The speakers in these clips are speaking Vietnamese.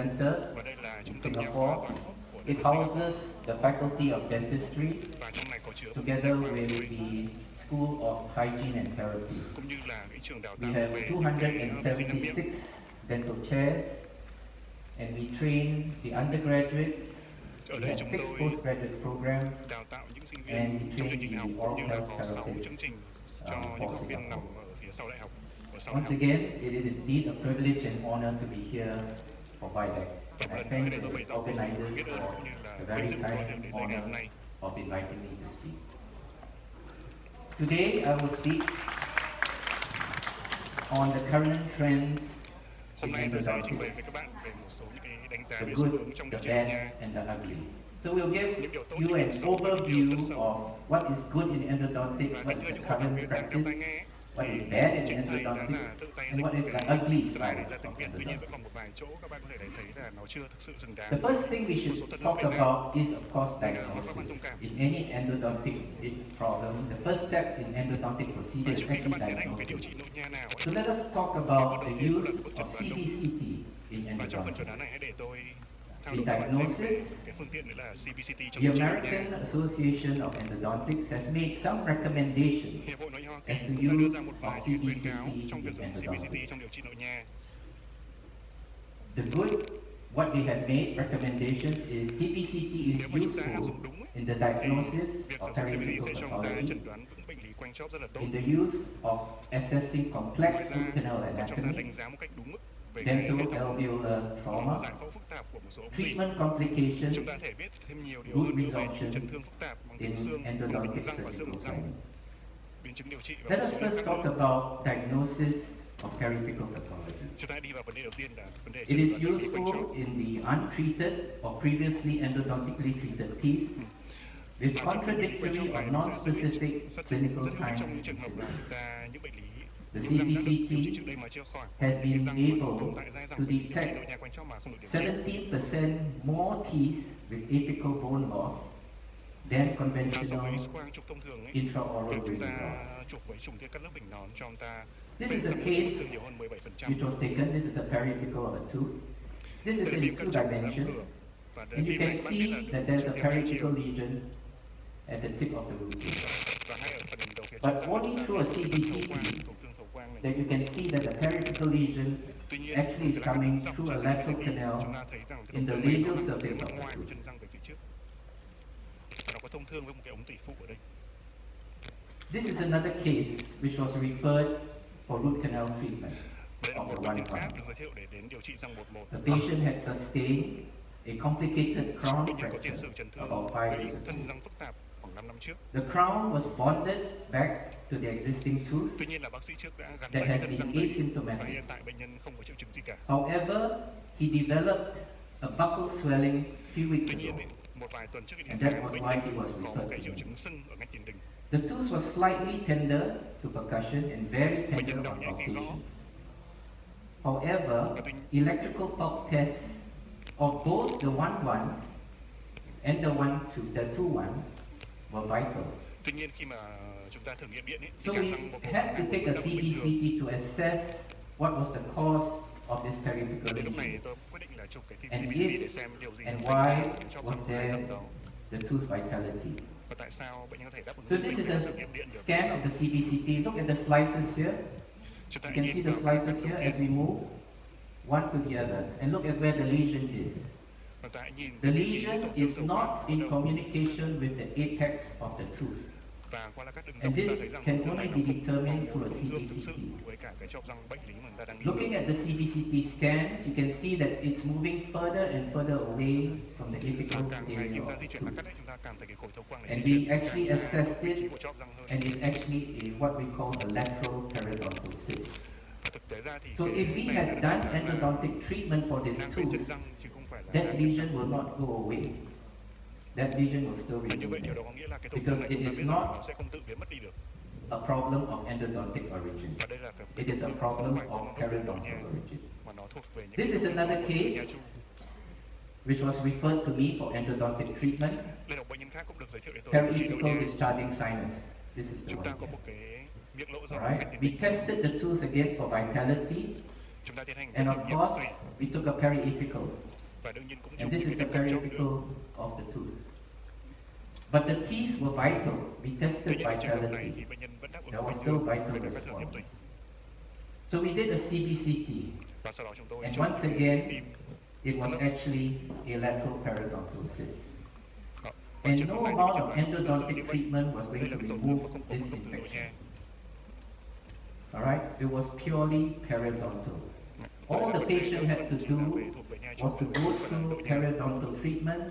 Center Và đây là trung in tâm nha khoa Singapore. toàn quốc của It đất nước Singapore. houses the Faculty of Dentistry Và trong này có chứa bộ môn together nha khoa with người the School of Hygiene and Therapy. cũng như là cái trường đào We tạo have về những cái vệ sinh răng miệng. 276 dental chairs, and we train the undergraduates. Ở We đây have chúng 6 tôi postgraduate programs. đào tạo những sinh And viên we trong train chương trình đại học the cũng như là oral có health 6 therapists chương trình cho for những học viên nằm Singapore. ở phía sau đại học. Ở sau Once đại học. again, it is indeed a privilege and honor to be here for Videc. Và And I lần nữa thank để tôi the bày tỏ cái sự organizers biết ơn for cũng như là the vinh very dự của tôi kind được đến đây ngày hôm honor nay. of inviting me to speak. Today, I will speak on the current trends Hôm in nay tôi sẽ trình bày endodontics, với các bạn về một số những cái đánh giá the về xu good, hướng trong the điều trị răng bad, nha. and the ugly. So we'll give Những điều tốt, you những an điều xấu và những điều overview rất xấu. of what is good in endodontics, Và what kính is thưa the những hội thành current viên đang đeo tai practice, nghe what thì is bad in chính thầy đã là endodontics, tự tay and dịch what is the cái ugly slide này side ra tiếng of Việt. Tuy nhiên vẫn endodontics. còn một vài chỗ các bạn có thể thấy là nó chưa thực sự xứng đáng. The first thing we Một số should thuật ngữ talk Việt Nam. about is, of course, Nên là mong các bạn thông diagnosis. cảm. In any endodontic problem, the first step in endodontic Và procedure trước is khi các actually bạn tiến hành một cái điều diagnosis. trị nội nha nào So ấy, let us talk bước about đầu the tiên use là bước of chẩn đoán đúng. CBCT in Và trong phần endodontics. chuẩn đoán này hãy để tôi thao The đổi các bạn thêm về diagnosis. cái phương tiện nữa là CBCT trong The điều trị nội American nha. Association of Endodontics has made some recommendations Hiệp hội Nội nha Hoa as Kỳ to cũng đã đưa use ra một of vài những khuyến cáo CBCT trong việc in sử dụng CBCT endodontics. trong điều trị nội nha. The good, what they have made recommendations is CBCT is Nếu mà chúng ta áp useful dụng đúng ấy, in the thì diagnosis việc of sử dụng CBCT periapical sẽ cho chúng ta pathology, chẩn đoán vững bệnh lý quanh chóp rất là tốt. in the use of assessing complex Ngoài ra, root canal còn chúng ta anatomy, đánh giá một cách đúng mức về cái hệ dental thống alveolar trauma, giải phẫu phức tạp của một số ống tỳ. treatment complications Chúng ta thể biết thêm nhiều điều Root hơn nữa về resorption những chấn thương phức tạp bằng in tính xương, bằng endodontic tính răng và xương surgical răng, planning. biến chứng điều trị và Let một us số điều first khác talk nữa. about diagnosis of periapical pathology. Chúng ta đi vào vấn đề đầu tiên là vấn đề It chẩn is đoán bệnh lý quanh chóp. useful in the untreated or previously endodontically treated teeth with Và trong bệnh lý quanh contradictory chóp or này nó sẽ non-specific clinical rất hữu ích trong những signs trường hợp and là symptoms. chúng ta những bệnh lý The những răng đã được điều trị CBCT trước đây mà chưa khỏi, has những cái been răng mà able còn tồn tại dai to dẳng bệnh lý điều trị detect nội nha quanh chóp mà không được điều trị. 17% more teeth with apical bone loss than Và so conventional với X-quang chụp thông thường ấy, intraoral việc chúng brain ta loss. chụp với trùng thiết cắt lớp bình nón cho chúng ta This về is a răng case xương nhiều hơn 17%. which was taken. This is a periapical of a tooth. This is Đây là in phim cắt two chóp của dimensions. cửa. Và And you phim này can các bạn biết là see that there's chụp a theo hai chiều. periapical lesion at the tip of the root tooth. Và ngay ở phần đầu phía But trên răng only chúng ta through a thấy CBCT tổn thương thấu quang này. that you can see that the periapical lesion Tuy nhiên, actually is thì lại coming dọc through a trên lateral CBCT, canal chúng ta thấy rằng cái in tổn the thương này nó radial nằm ở phía surface mặt of the ngoài của tooth. chân răng về phía trước. Và nó có thông thương với một cái ống tủy phụ ở đây. This is another case which was referred for root canal treatment Đây là of một the bệnh one nhân khác one. được giới thiệu để đến điều trị răng 11. The patient had sustained a complicated crown Bệnh nhân có tiền fracture sử chấn thương about 5 gãy years ago. thân răng phức tạp khoảng 5 năm trước. The crown was bonded back to the existing tooth Tuy nhiên là bác sĩ trước đã gắn that lại cái has thân been răng đấy và asymptomatic. hiện tại bệnh nhân không có triệu chứng gì cả. However, he developed a buccal swelling few weeks Tuy nhiên, ago. một vài tuần trước cái And điểm that khám, was bệnh why nhân he was có một referred cái to triệu me. chứng sưng ở ngay tiền đình. The tooth was slightly tender to percussion and very Bệnh tender nhân đau on nhẹ khi gõ. palpation. However, Và tuy electrical pulp tests of both the 1-1 and the 2-1 were vital. Tuy nhiên khi mà chúng ta thử nghiệm điện ấy, thì So cả we răng một had to take a bình thường. CBCT to assess what was the cause of this periapical Đến lúc này lesion tôi quyết định là chụp cái phim And CBCT if để xem điều gì and nó xảy ra why trong was răng hai there răng đó. the tooth vitality. Và tại sao bệnh nhân có thể đáp ứng So dương this tính is với a thử nghiệm điện được. scan of the CBCT. Look at the slices here. Chúng ta You can see nhìn the vào các slices đầu here as tiên we move one to the other. And look at where the lesion is. và ta hãy nhìn The cái vị trí lesion tổn is thương not ở in đâu. communication with the apex of the tooth. Và qua là các đường And dòng chúng ta this thấy rằng can tổn thương này only nó be không determined có through a tổn thương thực sự CBCT. với cả cái chóp răng bệnh lý mà người ta đang nghi. Looking at the CBCT scans, you can see that it's moving further and further away from the Và apical càng ngày area chúng ta of di the chuyển mặt tooth. cắt đấy, chúng ta cảm thấy cái khối thấu quang này And di we chuyển actually càng xa assessed vị trí it, của chóp răng hơn. and it's actually what we call a lateral periodontal cyst. Và thực tế ra thì So cái if we này had là done là endodontic treatment for this ngang bên chân tooth, răng chứ không phải là that ngang chân lesion răng. will not go away. That lesion will still Và như vậy remain điều there. đó có nghĩa là cái tổn Because thương này it chúng ta is biết rằng not nó sẽ không tự biến mất đi được. a problem of endodontic origin. Và đây là cái It is a tổn thương problem không phải of của nội periodontal nha, origin. mà nó thuộc về những This cái is another của case nha chu. which was referred to me for endodontic treatment. Đây là một bệnh nhân khác cũng được giới thiệu đến tôi để điều trị nội Periapical nha. discharging sinus. This is the Chúng one ta có here. một cái miệng lỗ rộng Alright, ngay tiền we đình. tested the tooth again for vitality, Chúng ta tiến hành And thử of nghiệm course, tùy we took a periapical. và đương nhiên cũng And chụp this những is cái the điểm cận chốt nữa. periapical of the tooth. But the teeth were vital. We Tuy tested nhiên ở trường hợp này vitality. thì bệnh nhân vẫn đáp ứng There was bình still thường vital với các thử nghiệm response. tùy. So we did a CBCT. Và sau đó chúng tôi And chụp once again, phim it was actually a lateral periodontal cyst. và And trường no hợp này amount thì of chẩn đoán tương tự endodontic như vậy. treatment was Đây going là to cái tổn thương mà remove không có this mức độ tương đối infection. nhẹ. Alright? It was purely periodontal. All the patient had to do was to go through periodontal treatment,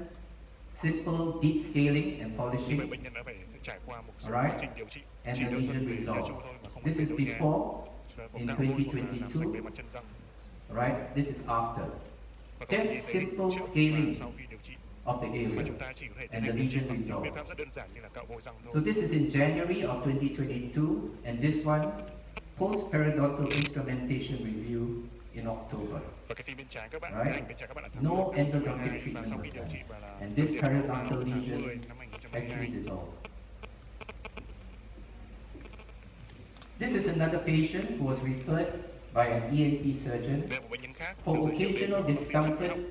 simple deep scaling and Như vậy polishing, bệnh nhân đã phải trải qua một số Alright. quá trình điều trị and chỉ the đơn lesion thuần về nhà resolved. chu thôi mà không This phải is độ nhẹ. before, Chúng ta có in cạo môn hoặc là làm 2022. sạch bề mặt chân răng. right? This is after. Và còn Just y tế simple trước và scaling sau khi điều trị of the mà area. chúng ta chỉ có thể tiến And the hành điều trị lesion bằng những resolved. biện pháp rất đơn giản như là cạo môi răng So thôi. this is in January of 2022, and this one, post-periodontal instrumentation review in October. Và cái phim bên trái các bạn, Right. cái ảnh bên trái các bạn đã thắng No được endodontic 12 và treatment sau was khi điều done. trị và là And điểm this vào periodontal tháng lesion 10 năm 2022. actually dissolved. This is another patient who was referred by an ENT surgeon Đây là một bệnh nhân khác for được giới thiệu occasional đến bác sĩ răng discomfort họng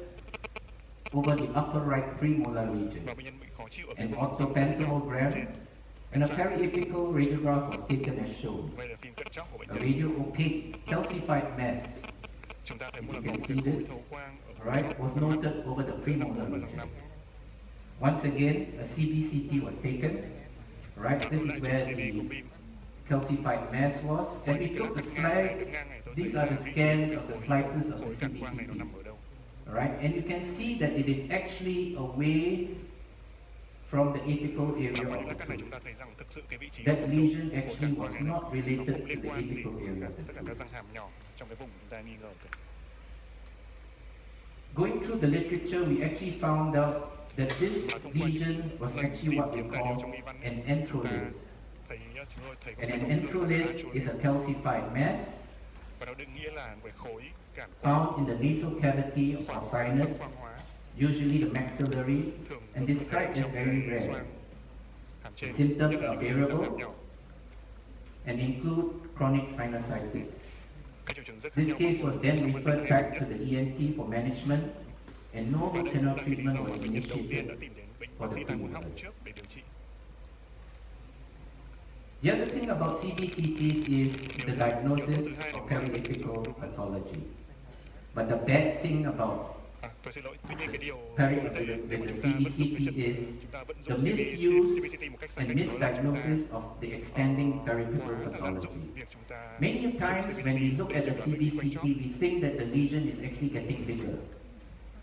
over the upper right premolar region. và bệnh nhân bị khó chịu ở An vùng răng orthopantomogram trên. and a periapical radiograph was taken as shown. Đây là phim cận chóp của bệnh A nhân. radio opaque calcified mass, Chúng ta thấy một là You có can một see cái khối this, thấu quang ở vùng right, chóp was noted over the răng premolar bốn và răng region. năm. Once again, a CBCT was taken, right? Và This tôi lại is chụp where CD của the BIM. calcified mass was. And we took the slides. These are the scans of the slices of khối the cản quang này nó nằm CBCT. ở đâu. Right, and you can see that it is actually away from the apical Và area qua of những the các này tooth. chúng ta thấy rằng thực sự cái vị trí That của lesion khối actually cản was quang này not nó related không to liên the quan gì apical area đến of the tất cả các tooth. răng hàm nhỏ trong cái vùng chúng ta nghi ngờ cả. Going through the literature, we actually found out that this lesion was actually what we call an entrolith. Thấy chúng tôi thấy có And cái an tổn thương là entrolith is a calcified mass và nó định nghĩa là một cái khối cản found quang in the nasal cavity or sinus, quang hóa usually the maxillary, thường and được described thấy as trong very cái rare, xoang hàm trên, Symptoms nhất là are những cái răng hàm variable. nhỏ. and include chronic sinusitis. Cái triệu chứng rất khác This nhau. case was then Trong vấn đề referred thêm back nhất. to the ENT for management, and no Và root đây cũng canal là cái lý treatment do mà was bệnh nhân đầu tiên đã initiated. tìm đến bác sĩ tai mũi họng trước để điều trị. The other thing about CBCTs is the diagnosis of periapical pathology. But the bad thing about Tôi xin lỗi. Tuy nhiên cái điều Peri- tồi tệ with nếu mà the chúng ta vẫn dùng cái CBCT is chúng ta vẫn the dùng misuse CBCT một cách sai and cách, đó là chúng ta misdiagnosis of the expanding periapical lạm pathology. dụng việc chúng ta Many dùng times CBCT when we look để at the chẩn đoán bệnh quanh CBCT, chóp. we think that the lesion is actually getting bigger.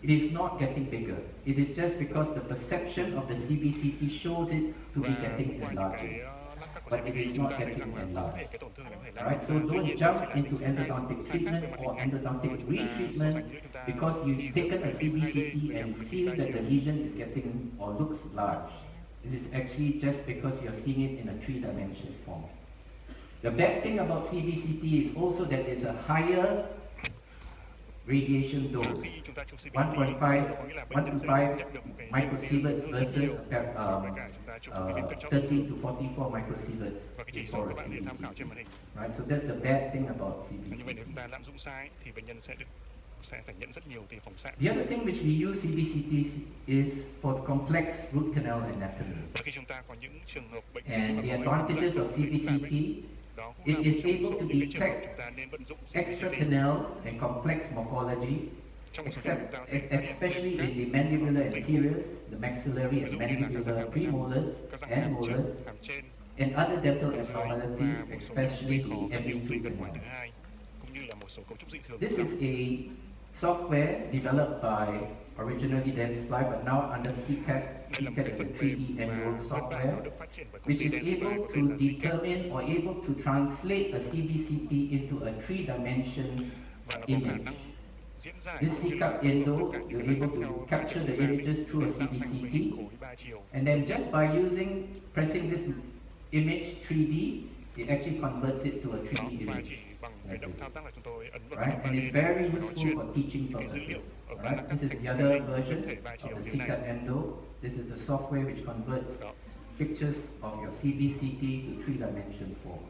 It is not getting bigger. It is just because the perception of the CBCT shows it to be Và getting qua những enlarged. cái lát cắt của But it CBCT is chúng not ta thấy getting rằng là có enlarged. thể cái tổn thương này có thể lan Alright, rộng so ra. Tuy don't nhiên jump nó chỉ là into những sai endodontic khác về treatment mặt or hình ảnh. endodontic Rồi chúng ta so retreatment sánh giữa chúng ta because đi you've giữa taken a cái phim 2D CBCT với and cả cái seen phim that 3 the chiều. lesion is getting or looks large. This is actually just because you're seeing it in a three-dimension form. The bad thing about CBCT is also that there's a higher radiation Và dose. khi chúng ta chụp CBCT 1.5 có nghĩa là bệnh nhân sẽ 1.5 nhận được một cái microsieverts tổn thương rất versus nhiều so với cả chúng ta chụp cái phim cận chóp 30 to 44 microsieverts và cái chỉ số before các a bạn có thể tham khảo CBCT. trên màn hình. Right, so that's the bad thing about Và như vậy nếu CBCT. chúng ta lạm dụng sai thì bệnh nhân sẽ phải nhận rất nhiều tiền phóng xạ. The other thing which we use CBCTs is for complex root canal anatomy. Và khi chúng ta có những trường hợp bệnh And mà the có advantages of phức tạp ấy, CBCT, đó cũng it là một is trong able số to những cái trường hợp detect chúng ta nên vận dụng extra CBCT. canals and complex morphology, Trong một số trường hợp chúng ta có thể phát hiện especially thêm in the mandibular các anteriors, the maxillary ví and dụ như là các răng mandibular hàm premolars các răng and hàm trước, molars, hàm trên, and other dental hàm dưới abnormalities, và một số especially bệnh khó the cần điều trị MB2 gần ngoài canal. thứ hai cũng như là một số cấu trúc dị thường. This is a software developed by originally Dentsply, but now under CCAT. Đây là một CCAT cái is a phần 3D mềm mà enrolled hoàn toàn software, nó được phát triển bởi công which ty is Dentsply able có tên to là CCAT determine or able to translate a CBCT into a three-dimension và nó có khả image. năng diễn giải This cũng như là CCAT tổng endo, hợp tất cả những you're cái able cắt theo to ba capture chiều the ra để images through a tạo thành một cái hình CBCT, khối 3 chiều. and then just by pressing this image 3D, it actually converts it to a Đó, 3D và image. chỉ bằng cái động thao tác là chúng tôi ấn vào Right, cái and nút it's 3D very để nó useful chuyển for teaching những cái dữ purposes. liệu ở ba Alright, cắt this is thành the một other cái hình version thể 3 of chiều the như này. CCAT endo. This is the software which converts Đó. pictures of your CBCT to three-dimension form.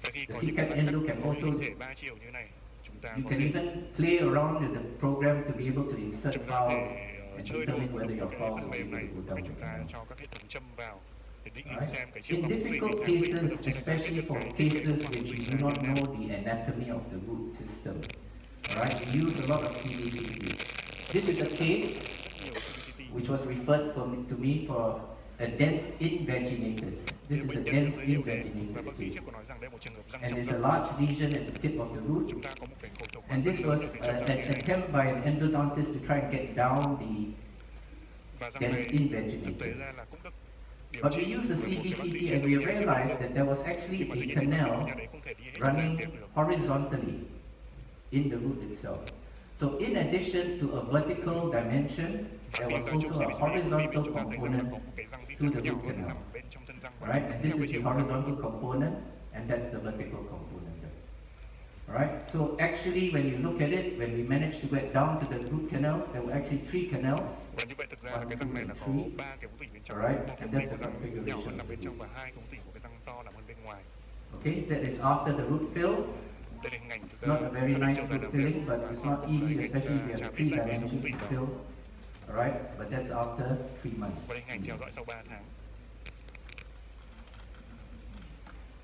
Và khi The có những cái CCAT cắt endo can một also hình thể 3 chiều như này, chúng ta You có can thể even play around with the program to be able to insert chúng ta có files thể and chơi đùa determine whether với your cái files phần will be mềm able này to go bằng cách down the chúng ta canal. cho các hệ thống châm vào để định Right? xem cái chiều In cao ống tùy, difficult tháng tùy và cases, thậm chí là ta biết especially được for cái thiết kế cases của which tùy you là do như not thế nào. know the anatomy of the root system, alright, we use a lot of CBCT. This is a case Rất nhiều CBCT. which was referred to me for a dense invaginatus. This Thì is a bệnh nhân dense được giới thiệu đến và invaginatus bác sĩ case. trước có nói rằng đây là một trường hợp răng And trong there's a răng. large lesion at the tip of the root. Chúng ta có một cái khối thực quản And rất this lớn was ở phía trước an răng như này. attempt by an endodontist to try and get down the Và răng dense này thực tế invaginatus. ra là cũng được điều But trị we used the bởi một cái bác sĩ CBCT chuyên and đồng we nhai trên realized răng. that there was actually Nhưng mà tuy a nhiên thì bác sĩ canal đồng nhai đấy không thể đi hết trên răng running tiếp được. horizontally in the root itself. So in addition to a vertical dimension, Và there tìm was tới chụp also a CBCT của mình horizontal chúng ta thấy rằng là component có một cái răng to răng the nhỏ root hơn canal. nằm bên trong thân răng và Right? And this theo cái is the chiều của răng. horizontal component, and that's the vertical component. Alright, so actually when you look at it, when we managed to get down to the root canals, there were actually 3 canals. Và như vậy thực ra là cái răng này là có 3 cái ống tủy bên trong, Alright, một cái and ống tủy that's của the răng nhỏ hơn configuration nằm of bên the trong root. và 2 ống tủy của cái răng to nằm hơn bên ngoài. Okay, that is after the root fill. Đây là hình ảnh chúng ta Not a very xác định nice chiều dài root làm filling, việc but và it's sau not đó easy, là especially if you chạm have đít 3 lại cái ống dimensions tủy to vào. fill. Alright, but that's after 3 months. Và đây hình ảnh theo dõi sau 3 tháng.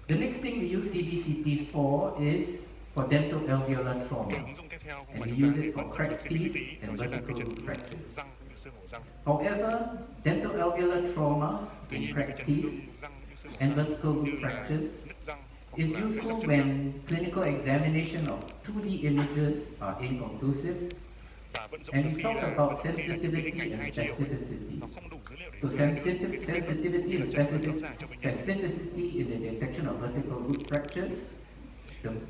The next thing we use CBCTs for is for dental alveolar Cái trauma. ứng dụng tiếp theo And mà we chúng ta use để it for vận dụng được cracked CBCT teeth đó and chính là cái vertical chấn root thương fractures. răng cũng như xương hổ răng. However, dental alveolar trauma Tuy in nhiên cái cracked chấn teeth thương răng cũng như xương hổ and răng vertical như root là fractures nứt răng hoặc is là cái useful dập chân răng when clinical examination of 2D images are inconclusive. và vận dụng And được we khi talk là about khi là những cái hình sensitivity ảnh and hai chiều ấy, specificity. nó không đủ dữ liệu để So đưa ra được cái kết luận sensitivity như là and chẩn đoán rõ ràng cho bệnh nhân. specificity in the detection of vertical root fractures.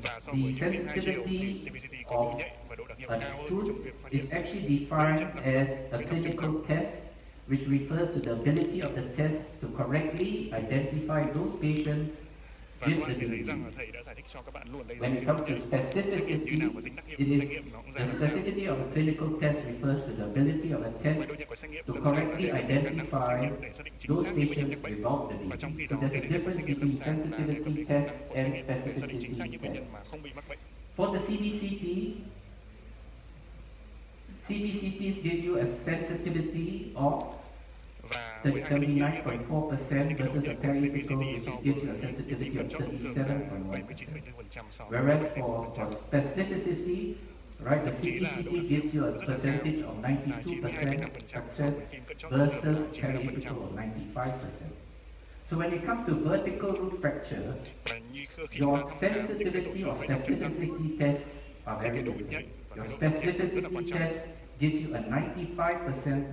Và so The với những hình hai chiều thì sensitivity CBCT có độ of nhạy và độ đặc hiệu a cao hơn tooth trong việc phát is hiện actually defined as a clinical test which refers to the ability of the test to correctly identify those patients và with các the bạn nhìn thấy rằng disease. là thầy đã giải thích cho các bạn luôn đây When là it cái comes độ to nhạy xét nghiệm như specificity, nào và tính đắc hiệu it của is xét nghiệm nó cũng ra the làm sao. specificity of a clinical test refers to the ability of a test Và độ nhạy của xét nghiệm to lâm sàng là correctly để có khả năng của xét identify nghiệm để xác định chính those xác những bệnh nhân patients mắc bệnh. without the Và trong khi disease. So đó there's thì a để có difference xét nghiệm between lâm sàng là để có sensitivity cái khả test năng của xét and nghiệm để xác định chính xác specificity những bệnh nhân test. mà không bị mắc bệnh. For the CBCT, CBCTs give you a sensitivity of Và với hai cái định nghĩa như vậy 79.4% thì cái độ versus a nhạy của theoretical CBCT which so gives you a với miễn sensitivity dịch of bệnh cho thông thường là 37.1%. 79,4% so với Whereas 77%. for specificity, right, the Thậm chí là độ CBCT đặc hiệu gives you a rất là cao percentage of là 92% 92,5% so success với phim cận cho thông thường là versus 95%. theoretical of 95%. So when it comes to vertical root fracture, Và như khi your chúng ta thăm khám những cái tổn sensitivity thương or vảy trong chân răng specificity tests are thì very cái độ different. nhạy và Your cái độ đặc hiệu rất là specificity quan trọng. test gives you a 95%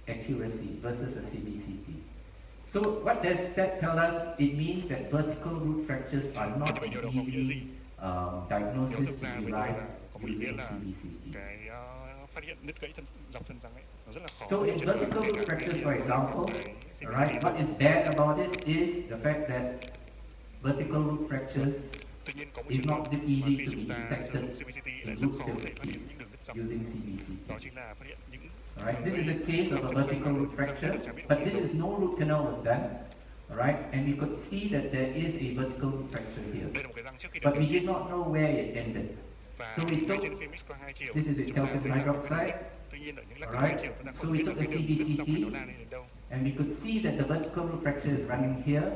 accuracy versus a CBCT. So what does that tell us? It means that vertical root fractures are not Vậy điều đó có nghĩa easily gì? Nếu diagnosis thực ra to với derive tôi là có một ý nghĩa using là CBCT. cái phát hiện nứt gãy dọc thân răng ấy nó rất là khó. So in Cho nên là vertical kể root cả fractures, cái for example, right, what is bad about it is the fact that vertical root fractures Tuy nhiên có một is trường hợp not that mà easy khi to chúng be ta sử detected dụng CBCT lại in rất root khó có thể phát fill hiện những đường nứt dọc. using CBCT. Đó chính là phát hiện những Alright, this is a case of a vertical root fracture, but this is no root canal was done. Alright, and we could see that there is a vertical root fracture here, đây là một cái răng trước khi được but we điều trị did not know where it ended. và So we ngay took, trên phim X quang hai chiều this is with chúng ta calcium thấy là có cái hydroxide, tuy nhiên ở những lắc hai chiều chúng ta so không we biết took được a cái đường nứt dọc này nó CBCT, lan lên đến đâu. and we could see that the vertical root fracture is running here.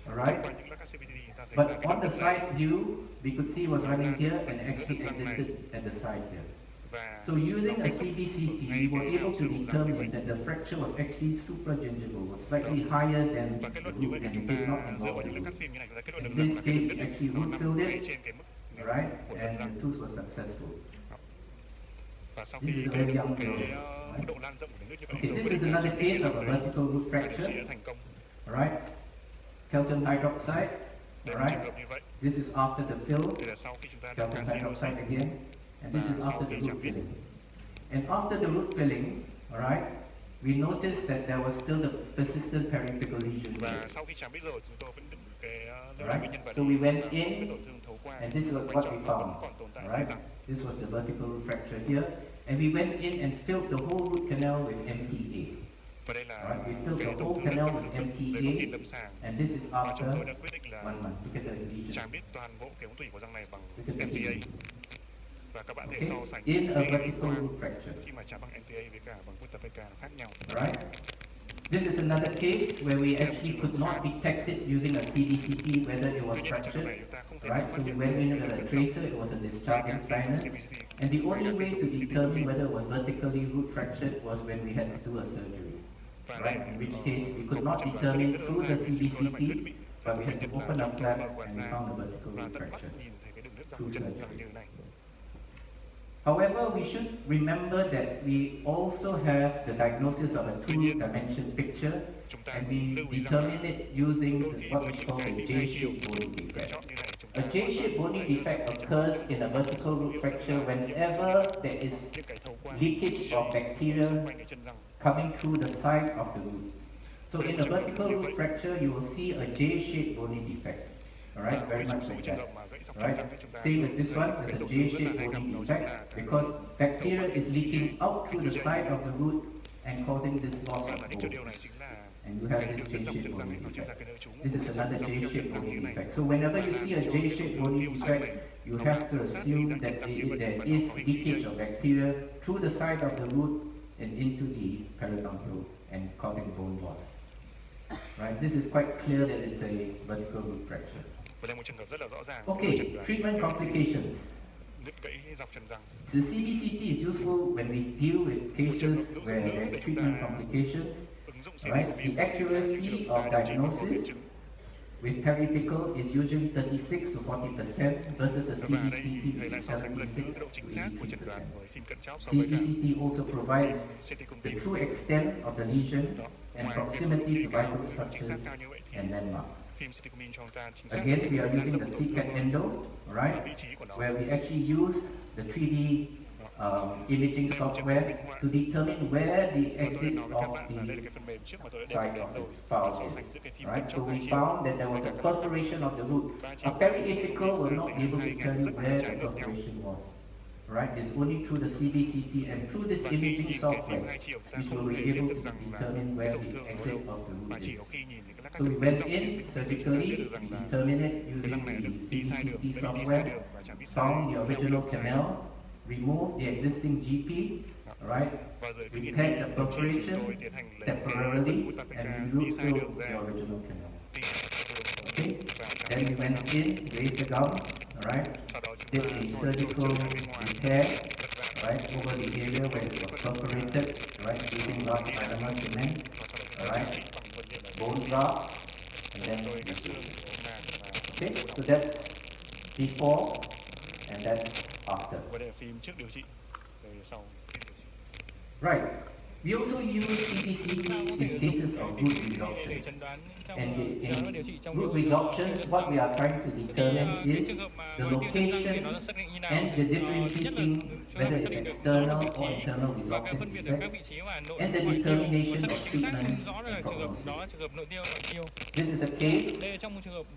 Alright, Qua những lắc các CBCT chúng ta thấy but là cái on the đường nứt lan side view, we could see was running here and actually existed at the side here. và So using a CBCT, we were able to determine that the fracture was actually supragingival, was slightly higher than và the kết luận như vậy root, thì and chúng it ta did not dựa involve vào the những lắc cắt root. phim như này chúng ta kết luận In được rằng this là cái case, đường we nứt actually nó root nằm filled ngay it, trên cái mức right, của thân and răng. the tooth was successful. Và sau This khi is a cái very young cái girl. mức độ lan rộng của đường nứt như vậy Okay, tôi this quyết is định là another chỉ case of a đấy vertical root và điều trị fracture, đã thành công. right? Calcium hydroxide, Đây là một trường alright? hợp như vậy. This is after the fill, Đây là sau khi chúng ta đã calcium canxi đổ hydroxide xanh again, and this is after the root filling. And after the root filling, alright, we noticed that there was still the persistent periapical lesion và here. sau khi chạm biết rồi chúng tôi vẫn định cái lưu Right. bệnh nhân vào So đi we went và có in, cái tổn thương thấu qua and this is bên what trong we nó vẫn found, còn tồn tại ở alright? răng. This was the vertical root fracture here, and we went in and filled the whole root canal with MTA. Và đây là Alright, we filled cái the tổn whole thương nứt canal trong with thực sự dưới góc MTA, nhìn lâm sàng and this is và chúng after tôi đã quyết định là 1 month to get the lesion. chạm biết toàn bộ cái ống tủy của răng này bằng Look at the MTA. lesion. Và các bạn thể okay, so sánh in a cái vertical root fracture. khi mà chạm bằng NTA với cả bằng Width PK nó khác nhau. Right? This is another case where we actually could not detect it using a CBCT whether it was Tuy nhiên ở trường hợp fractured. này chúng ta không thể Right? phát So we hiện went in được with cái a đường tracer, it dòng was a ngay discharging cả khi dùng sinus. CBCT, And the ngay only cả khi way to dùng CT determine whether it was vertically root fractured was when we had to do a surgery. và Right? để In which case we could có not chẩn đoán xác định determine rất through rõ the ràng thì chúng tôi đã phải quyết CBCT, định but we cho had bệnh to nhân open là up trong flap mở quản and we ra found a vertical và root tận mắt fracture. nhìn thấy cái đường nứt Through răng chân surgery. như thế này. However, we should remember that we also have the diagnosis of a two-dimension picture, Chúng ta and cũng we lưu ý rằng determine it using đôi khi what với we những call cái a phim hai chiều J-shaped bony gần defect. chót như này chúng A ta J-shaped bony có thể đưa ra defect cái chẩn occurs đoán in a vertical root fracture whenever there is những cái thấu quang leakage of bacteria xung quanh cái chân răng. coming through the side of the root. So in a vertical root fracture, you will see a J-shaped bony defect. Alright, very much like that. Right? Same with this one, there's a J-shaped bony defect because bacteria is leaking out through the side of the root and causing this loss Và of đích cho bone. điều này chính là And you have cái this đường nứt dọc J-shaped chân răng bony ấy, nó chính là defect. cái nơi trú ngụ This is của another dọc theo J-shaped chân răng bony như này. defect. So whenever you see a J-shaped bony defect, you have to assume that there is leakage of bacteria through the side of the root and into the periodontal and causing bone loss. Right? This is quite clear that it's a vertical root fracture. Và đây là một trường hợp rất là rõ ràng. Okay, treatment complications. Nứt gãy dọc chân răng. The CBCT is useful when we deal with cases where there is treatment complications. Ứng dụng Right? The accuracy of diagnosis with periapical is usually 36 to 40% versus a Và ở đây CBCT thầy lại which so is sánh lần 76 nữa độ chính xác của to chẩn đoán 80%. với phim cận chóp so với cả CBCT also provides CT công the ty. true extent of the lesion Đó. and Ngoài việc proximity to vital độ chính xác structures cao như vậy thì and landmarks. phim CT công ty cho chúng ta chính xác Again, we are đang using dập the tổn CCAT thương endo, right? vị trí của nó. Where we actually use the 3D imaging software to determine where the Và tôi đã exit nói với các of bạn là đây là the cái phần mềm trước mà tôi đã đề side cập of đến the rồi. Và file so is. sánh giữa cái phim Right, cận so chóp we hai chiều found that there was a perforation of the root. A periapical will not be able to tell you where the perforation was. Right, it's only through the CBCT and through this Và khi imaging nhìn cái software phim hai chiều chúng ta which không will thể be biết able được to rằng là determine cái where tổn the thương ở exit đâu. of the Và root chỉ is. có khi nhìn những cái lát So we cắt went dọc in trên CT công ty chúng ta surgically, biết được we rằng là determined it cái using răng này the được đi sai đường, CBCT đã bị đi sai software, đường và chạm bị sai found the theo cái original đường sai. canal, removed the existing GP, right? Và dưới cái We nhìn had kỹ the đầu tiên chúng perforation tôi tiến hành lấy cái temporarily phần Width and PK we đi looked sai đường through ra the original canal. tìm Okay, và chạm then we went in, raised the gum, alright, sau đó chúng did ta a thôi surgical ra bên ngoài repair, gật ra right, over the area where it was perforated, right, using large polymer cement, và sau đó chúng ta điều trị bằng vật liệu này. bone graft, and then Tôi cắt xương của màng và okay, so that's before and that's after. và đây là phim trước điều trị rồi sau phim điều trị. Right. We also use CBCT in cases of root resorption. And in root resorption, what we are trying to determine is the location and the differentiating whether it's external or internal resorption defect, and the determination of treatment and prognosis. This is a case,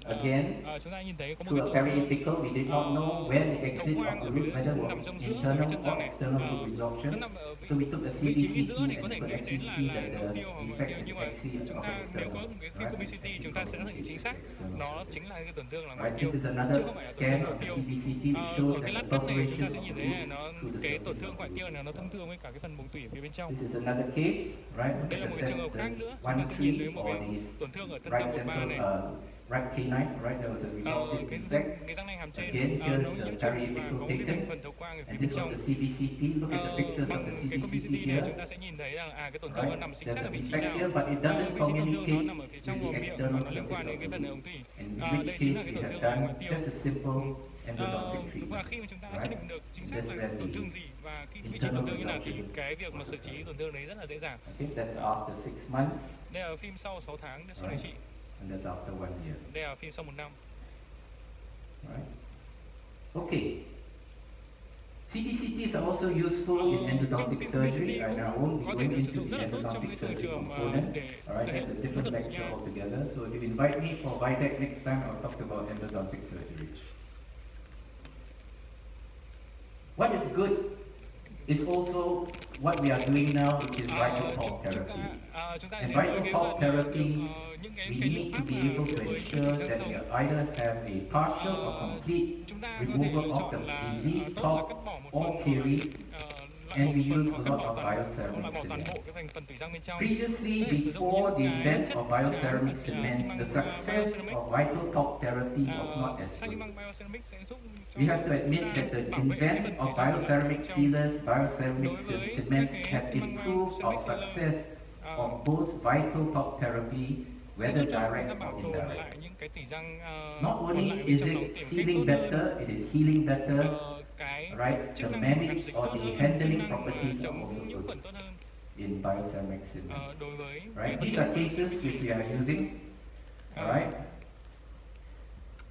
again, to a periapical, we did not know where the exit of the root, whether it was internal or external root resorption. So we took a CBCT and could actually see that the defect is actually of external. Right, this is another scan of the CBCT which shows that the perforation of the root through the cái tổn thương surface. ngoại tiêu này nó thông thường với cả cái phần buồng tủy ở phía bên trong. This is another case, right? Đây là một cái trường hợp khác nữa, chúng One ta sẽ nhìn thấy tree một or cái the tổn thương ở thân right dương 13 này. central, right canine, right? There was a resorptive defect. Cái răng nanh hàm trên Again, nó here's nhiễm the trùng và periapical có cái taken, phần thấu quang ở phía and bên this was trong. the CBCT. Look at the pictures of the Bằng cái CBCT CBCT này here. chúng ta sẽ nhìn thấy rằng cái tổn thương nó Right? nằm chính There's xác a ở vị trí defect nào. here, but it Vị doesn't trí tổn thương nó communicate nằm ở phía trong with vòng the miệng và external nó liên quan đến cái phần ống tủy. in Đây which chính case là cái we tổn have thương ngoại done tiêu. just a simple endodontic Và treatment. khi mà chúng ta Right? xác định được chính xác That's là where tổn the thương gì và cái vị trí tổn thương như nào thì cái việc mà xử trí tổn thương đấy rất là dễ dàng. Okay, that's after 6 months, Đây là phim sau 6 tháng sau điều trị. and that's after 1 year. Đây là phim sau 1 năm. Right? Okay. CBCT is also useful in endodontic surgery, and I won't be Có thể going được sử into dụng rất the là tốt trong endodontic cái thường surgery trường component. để Alright, thực that's a hiện phẫu different thuật lecture nha. altogether. So if you invite me for Videc next time, I'll talk about endodontic surgery. What is good is also what we are doing now, which is vital talk therapy. Chúng ta And đến với vital cái talk therapy, những we cái need to phương be pháp able to với ensure giấc that sống. we either have a partial or complete Chúng ta có thể removal lựa of the chọn là disease tốt là talk cắt bỏ một or phần hoặc caries, là and we loại use bỏ a một phần lot hoặc of cắt bỏ bioceramic toàn cement. bộ cái thành phần tủy răng bên trong. Previously, Có thể sử dụng before the những cái invent chất of tráng bioceramic xi cement, măng the success bioceramic. of vital talk therapy was not as Xi good. măng bioceramic sẽ giúp cho We have to chúng admit ta that the bảo vệ cái invent phần of tủy răng còn lại bên bioceramic trong. sealers, bioceramic Đối với cements cái has xi măng improved our bioceramic sealer, success of both vital talk therapy, sẽ whether giúp cho chúng ta direct bảo or tồn indirect. lại những cái tủy răng Not còn lại only bên is trong nó it tìm cách sealing tốt hơn. better, it is healing better, Cái right? chức The năng của manage dịch or tốt the hơn, handling chức năng mà properties are chống also nhiễm good khuẩn tốt hơn in bioceramic cement. đối với Right? cái These are cases which we are using. Alright?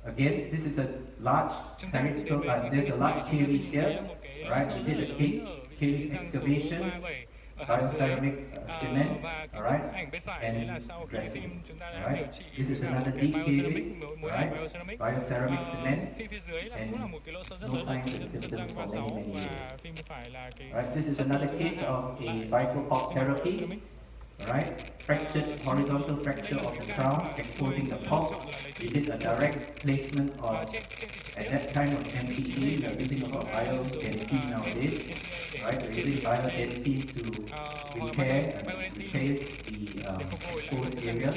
Again, this is a large chúng ta sẽ đến character, với cái there's case a này, large chúng ta sẽ caries nhìn thấy here. là một cái Right? sâu We rất did là a lớn ở vị trí case răng số excavation, 37 ở hàm dưới. bioceramic cement, Và cái alright? bức ảnh bên phải đấy là sau khi dressing. phim chúng ta đã Alright? điều trị This is với cả một another cái deep bioceramic, caving, mối hàn right? bioceramic. Bioceramic cement. Phía dưới là and cũng là một cái lỗ sâu rất no lớn ở signs trên and chân răng symptoms for 36 many, many và phía bên phải là cái Right? This is sấp another giữa case hàm of a lại vital talk xi măng therapy. bioceramic. Right? Fractured, horizontal fracture of the crown, exposing the pulp. We did a direct placement of, at that time of MPT, we are using about biodentine nowadays. Right? We're using biodentine to repair the exposed area.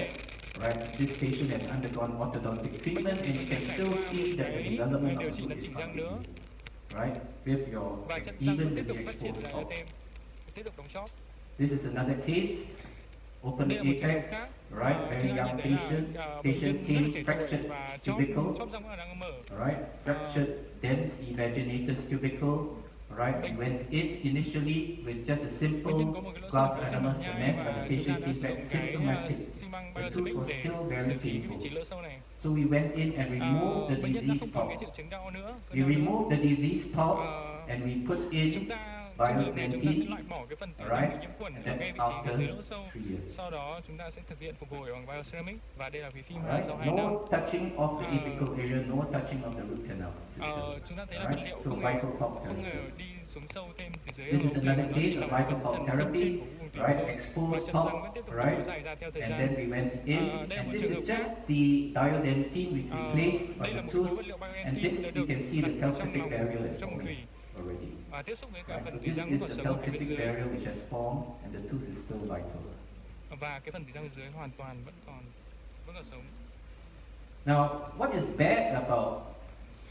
Right? This patient has undergone orthodontic treatment and you can still see that the development điều of the trị tooth lấn is chỉnh răng continuing. nữa Right? With your, và chân răng even vẫn tiếp with tục the phát triển exposed ra pulp. thêm, tiếp tục đóng chóp. This is another case, open Đây là một trường hợp apex, khác. right? Very Chúng ta young nhìn thấy patient. là bệnh Patient nhân rất came trẻ tuổi fractured và chóp tubercle, răng vẫn đang mở. right? Fractured dense invaginatus tubercle, right? We went in initially with just a simple Bệnh nhân có một cái lỗ glass sâu enamel nhai cement, but và the chúng ta patient đã came sử back dụng cái symptomatic. xi măng The tooth bioceramic was để still xử very trí cái vị painful. trí lỗ sâu này. So we went in and removed the Bệnh nhân đã disease không còn cái top. triệu chứng đau nữa. We removed the disease top Ờ, and we put in Chúng ta trong trường hợp này chúng ta sẽ biodentine, loại bỏ cái phần tủy right? răng bị nhiễm khuẩn And ở that's ngay vị trí cái dưới after lỗ sâu. 3 years. Sau đó chúng ta sẽ thực hiện phục hồi bằng bioceramic và đây là cái phim Right? sau 2 năm. No touching of the apical area, no touching of the root canal system. Chúng ta thấy là Right? vật liệu So không hề vital talk không hề therapy. đi xuống sâu thêm phía dưới This ở is vùng tủy, another nó case chỉ là of một vital phần talk thân therapy, trên của vùng tủy right? và Exposed chân răng top, vẫn tiếp tục right? kéo dài ra theo thời And gian. then we went in, Đây là and một this trường is hợp just khác. the diodentine which we placed on Đây là the một cái khối tooth, vật liệu and bioentine this đã you được can see the đặt trong calcific lòng barrier is trong forming tủy already. và tiếp xúc với cả Right? phần So tủy this răng is còn the sống ở phía bên calcific dưới barrier which has formed, and the tooth is still vital. và cái phần tủy răng bên dưới hoàn toàn vẫn còn sống. Now, what is bad about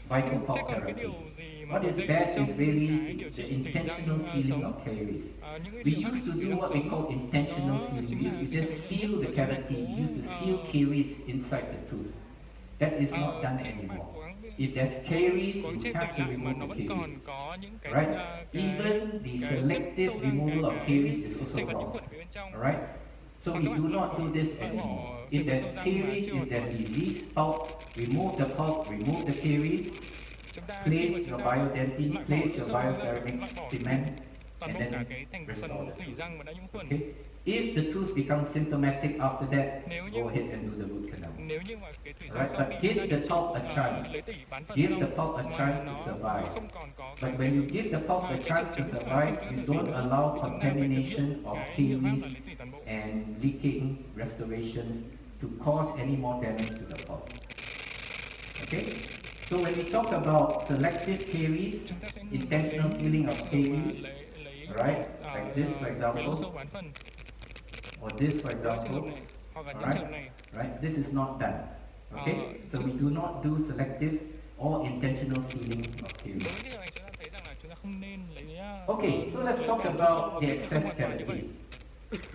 vital Thế talk còn cái therapy? điều gì mà What tồi is tệ bad trong is cái really điều the trị tủy răng intentional healing sống? of caries. Những cái We điều mà used to tủy do răng what we sống call intentional đó healing. chính We là used to cái just trường seal hợp the ở trong cavity, thành phố. we used to seal caries inside the tooth. That is not done Khi mà bạn anymore. cố gắng If there's caries, cố gắng you trên have tủy to lại mà remove nó the vẫn caries. còn có những cái Right? Even the cái chất selective sâu răng, removal of caries is also thành phần nhiễm wrong. khuẩn phía bên trong. Alright? So we do not do this Loại anymore. bỏ If cái there's sâu răng mà caries, chưa if hoàn there's toàn. disease pulp, remove the pulp, remove the caries, Chúng ta khi mà place chúng your ta biodentine, loại bỏ place cái your sâu răng, bioceramic loại bỏ cement, toàn and bộ cả then cái thành restore phần the thủy tooth. răng mà đã nhiễm khuẩn. Okay? If the tooth becomes symptomatic after that, Nếu như- go ahead and do the root canal. Nếu như mà cái thủy răng Right, sau but khi give chúng ta the điều pulp a trị, chance. lấy tủy bán phần Give xong the pulp a mà chance to nó survive. không còn có But cái when you give the pulp a cái chance triệu to chứng mà survive, không you chữa don't được nữa, allow thì chúng ta phải thực contamination hiện of cái liệu pháp caries là lấy tủy toàn bộ. and leaking restoration to cause any more damage to the pulp. Okay? So when we talk about selective caries, Chúng ta sẽ intentional healing of caries, right? Like this, for cái example, lỗ sâu bán phần or this, for với trường hợp example, này hoặc là những Alright. trường hợp này. right? This is not done. Okay? So we do not do selective or intentional sealing of Đối caries. với cái trường này chúng ta thấy rằng là chúng ta không nên lấy Okay, so let's talk cả lỗ sâu about và the cái không excess hoàn toàn như vậy. cavity.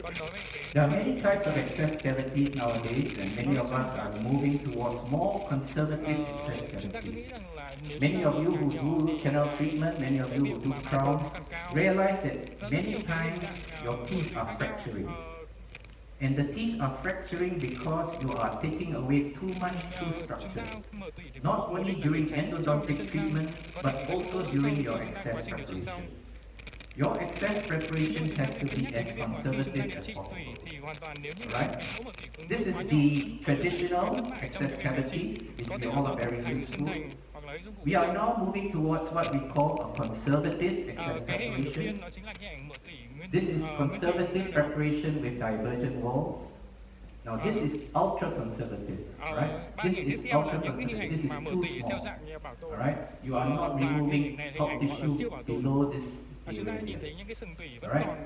Còn đối với cái There are many types of excess cavities nowadays, and many of us are moving towards more conservative excess chúng ta cứ nghĩ cavities. rằng là nếu Many chúng ta of you càng who nhỏ do root thì canal cái treatment, many of you who do việc mà crowns, nó càng cao. realize that many times your teeth are fracturing. And the teeth are fracturing because you are taking away too much tooth chúng ta structure. mở tủy để Not phục hồi only để during tránh cho endodontic chân răng treatment, có but thể bị also vỡ during sau your khi chúng ta quá excess trình điều trị xong. preparation. Your excess Nhưng preparation mà chúng ta has phải to cân be nhắc đến as cái việc mà khi chúng ta conservative điều as trị tủy possible. thì hoàn toàn nếu như Right? cái lỗ mở tủy cứng This is quá the nhỏ, traditional thất bại trong excess cái điều trị cavity, which có we thể all là do are very thủng thành, used sưng to. thành hoặc là dụng cụ We are now moving towards what we call a conservative excess cái hình đầu preparation. tiên nó chính là cái ảnh mở tủy This is conservative preparation with divergent walls. Now this is ultra conservative, right? Ba This hình tiếp is theo là ultra những cái hình conservative. This ảnh is mà too mở tỉ theo small, dạng như bảo tồn. alright? You are not Và cái removing hình này là top hình ảnh gọi là siêu tissue bảo tồn. below this Chúng ta area. nhìn thấy những cái sừng tủy vẫn Alright? còn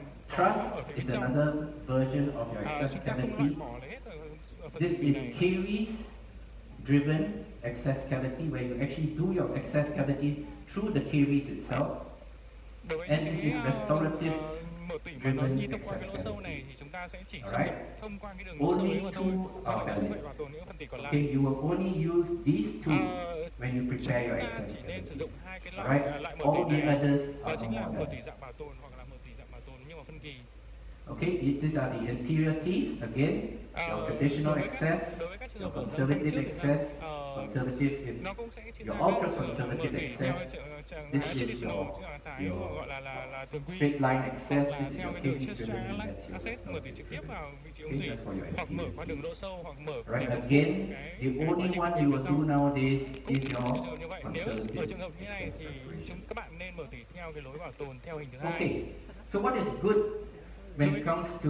ở Truss phía is trong. another version of your excess Chúng ta không loại cavity. bỏ lấy hết ở phần This sừng tủy is này. caries driven excess cavity, where you actually do your excess cavity through the caries itself. Đối với And những this cái is restorative mở tủy mà nó driven đi thông qua cái lỗ excess sâu này cavity. thì chúng ta sẽ chỉ xâm nhập Alright? thông qua cái đường lỗ sâu ấy Only mà two thôi. Do are vậy sẽ valid. phải bảo tồn những phần tỉ còn lại. Okay, you will only use these two when you Chúng prepare your ta excess chỉ nên sử cavity. dụng hai cái Alright? loại mở All tỉ the này. others Đó are chính là more mở than tỉ that. dạng bảo tồn hoặc là mở tỉ dạng bảo tồn nhưng mà phân kỳ. Okay, these are the interior teeth. Again, your traditional excess, Đối với các trường your hợp ở răng conservative trước thì excess, sao? conservative is Nó cũng sẽ chia your ra ultra các trường hợp mở conservative tỉ theo excess. trường This is traditional, your- tức là thái your gọi là thường quy. straight line excess. Là This is theo your cái đường cavity driven, chest that's your access mở tỉ restorative. trực tiếp vào vị trí ống Okay, tỉ that's for your hoặc mở anterior qua đường lỗ sâu hoặc mở qua Right, đường again, the cái only quá trình one ống you tỉ will phía do sau. nowadays Cũng is ví your dụ như vậy, nếu ở conservative trường hợp như này thì excess các bạn nên mở tỉ theo cái lối bảo tồn theo hình thứ hai. Okay, so what is good when it comes to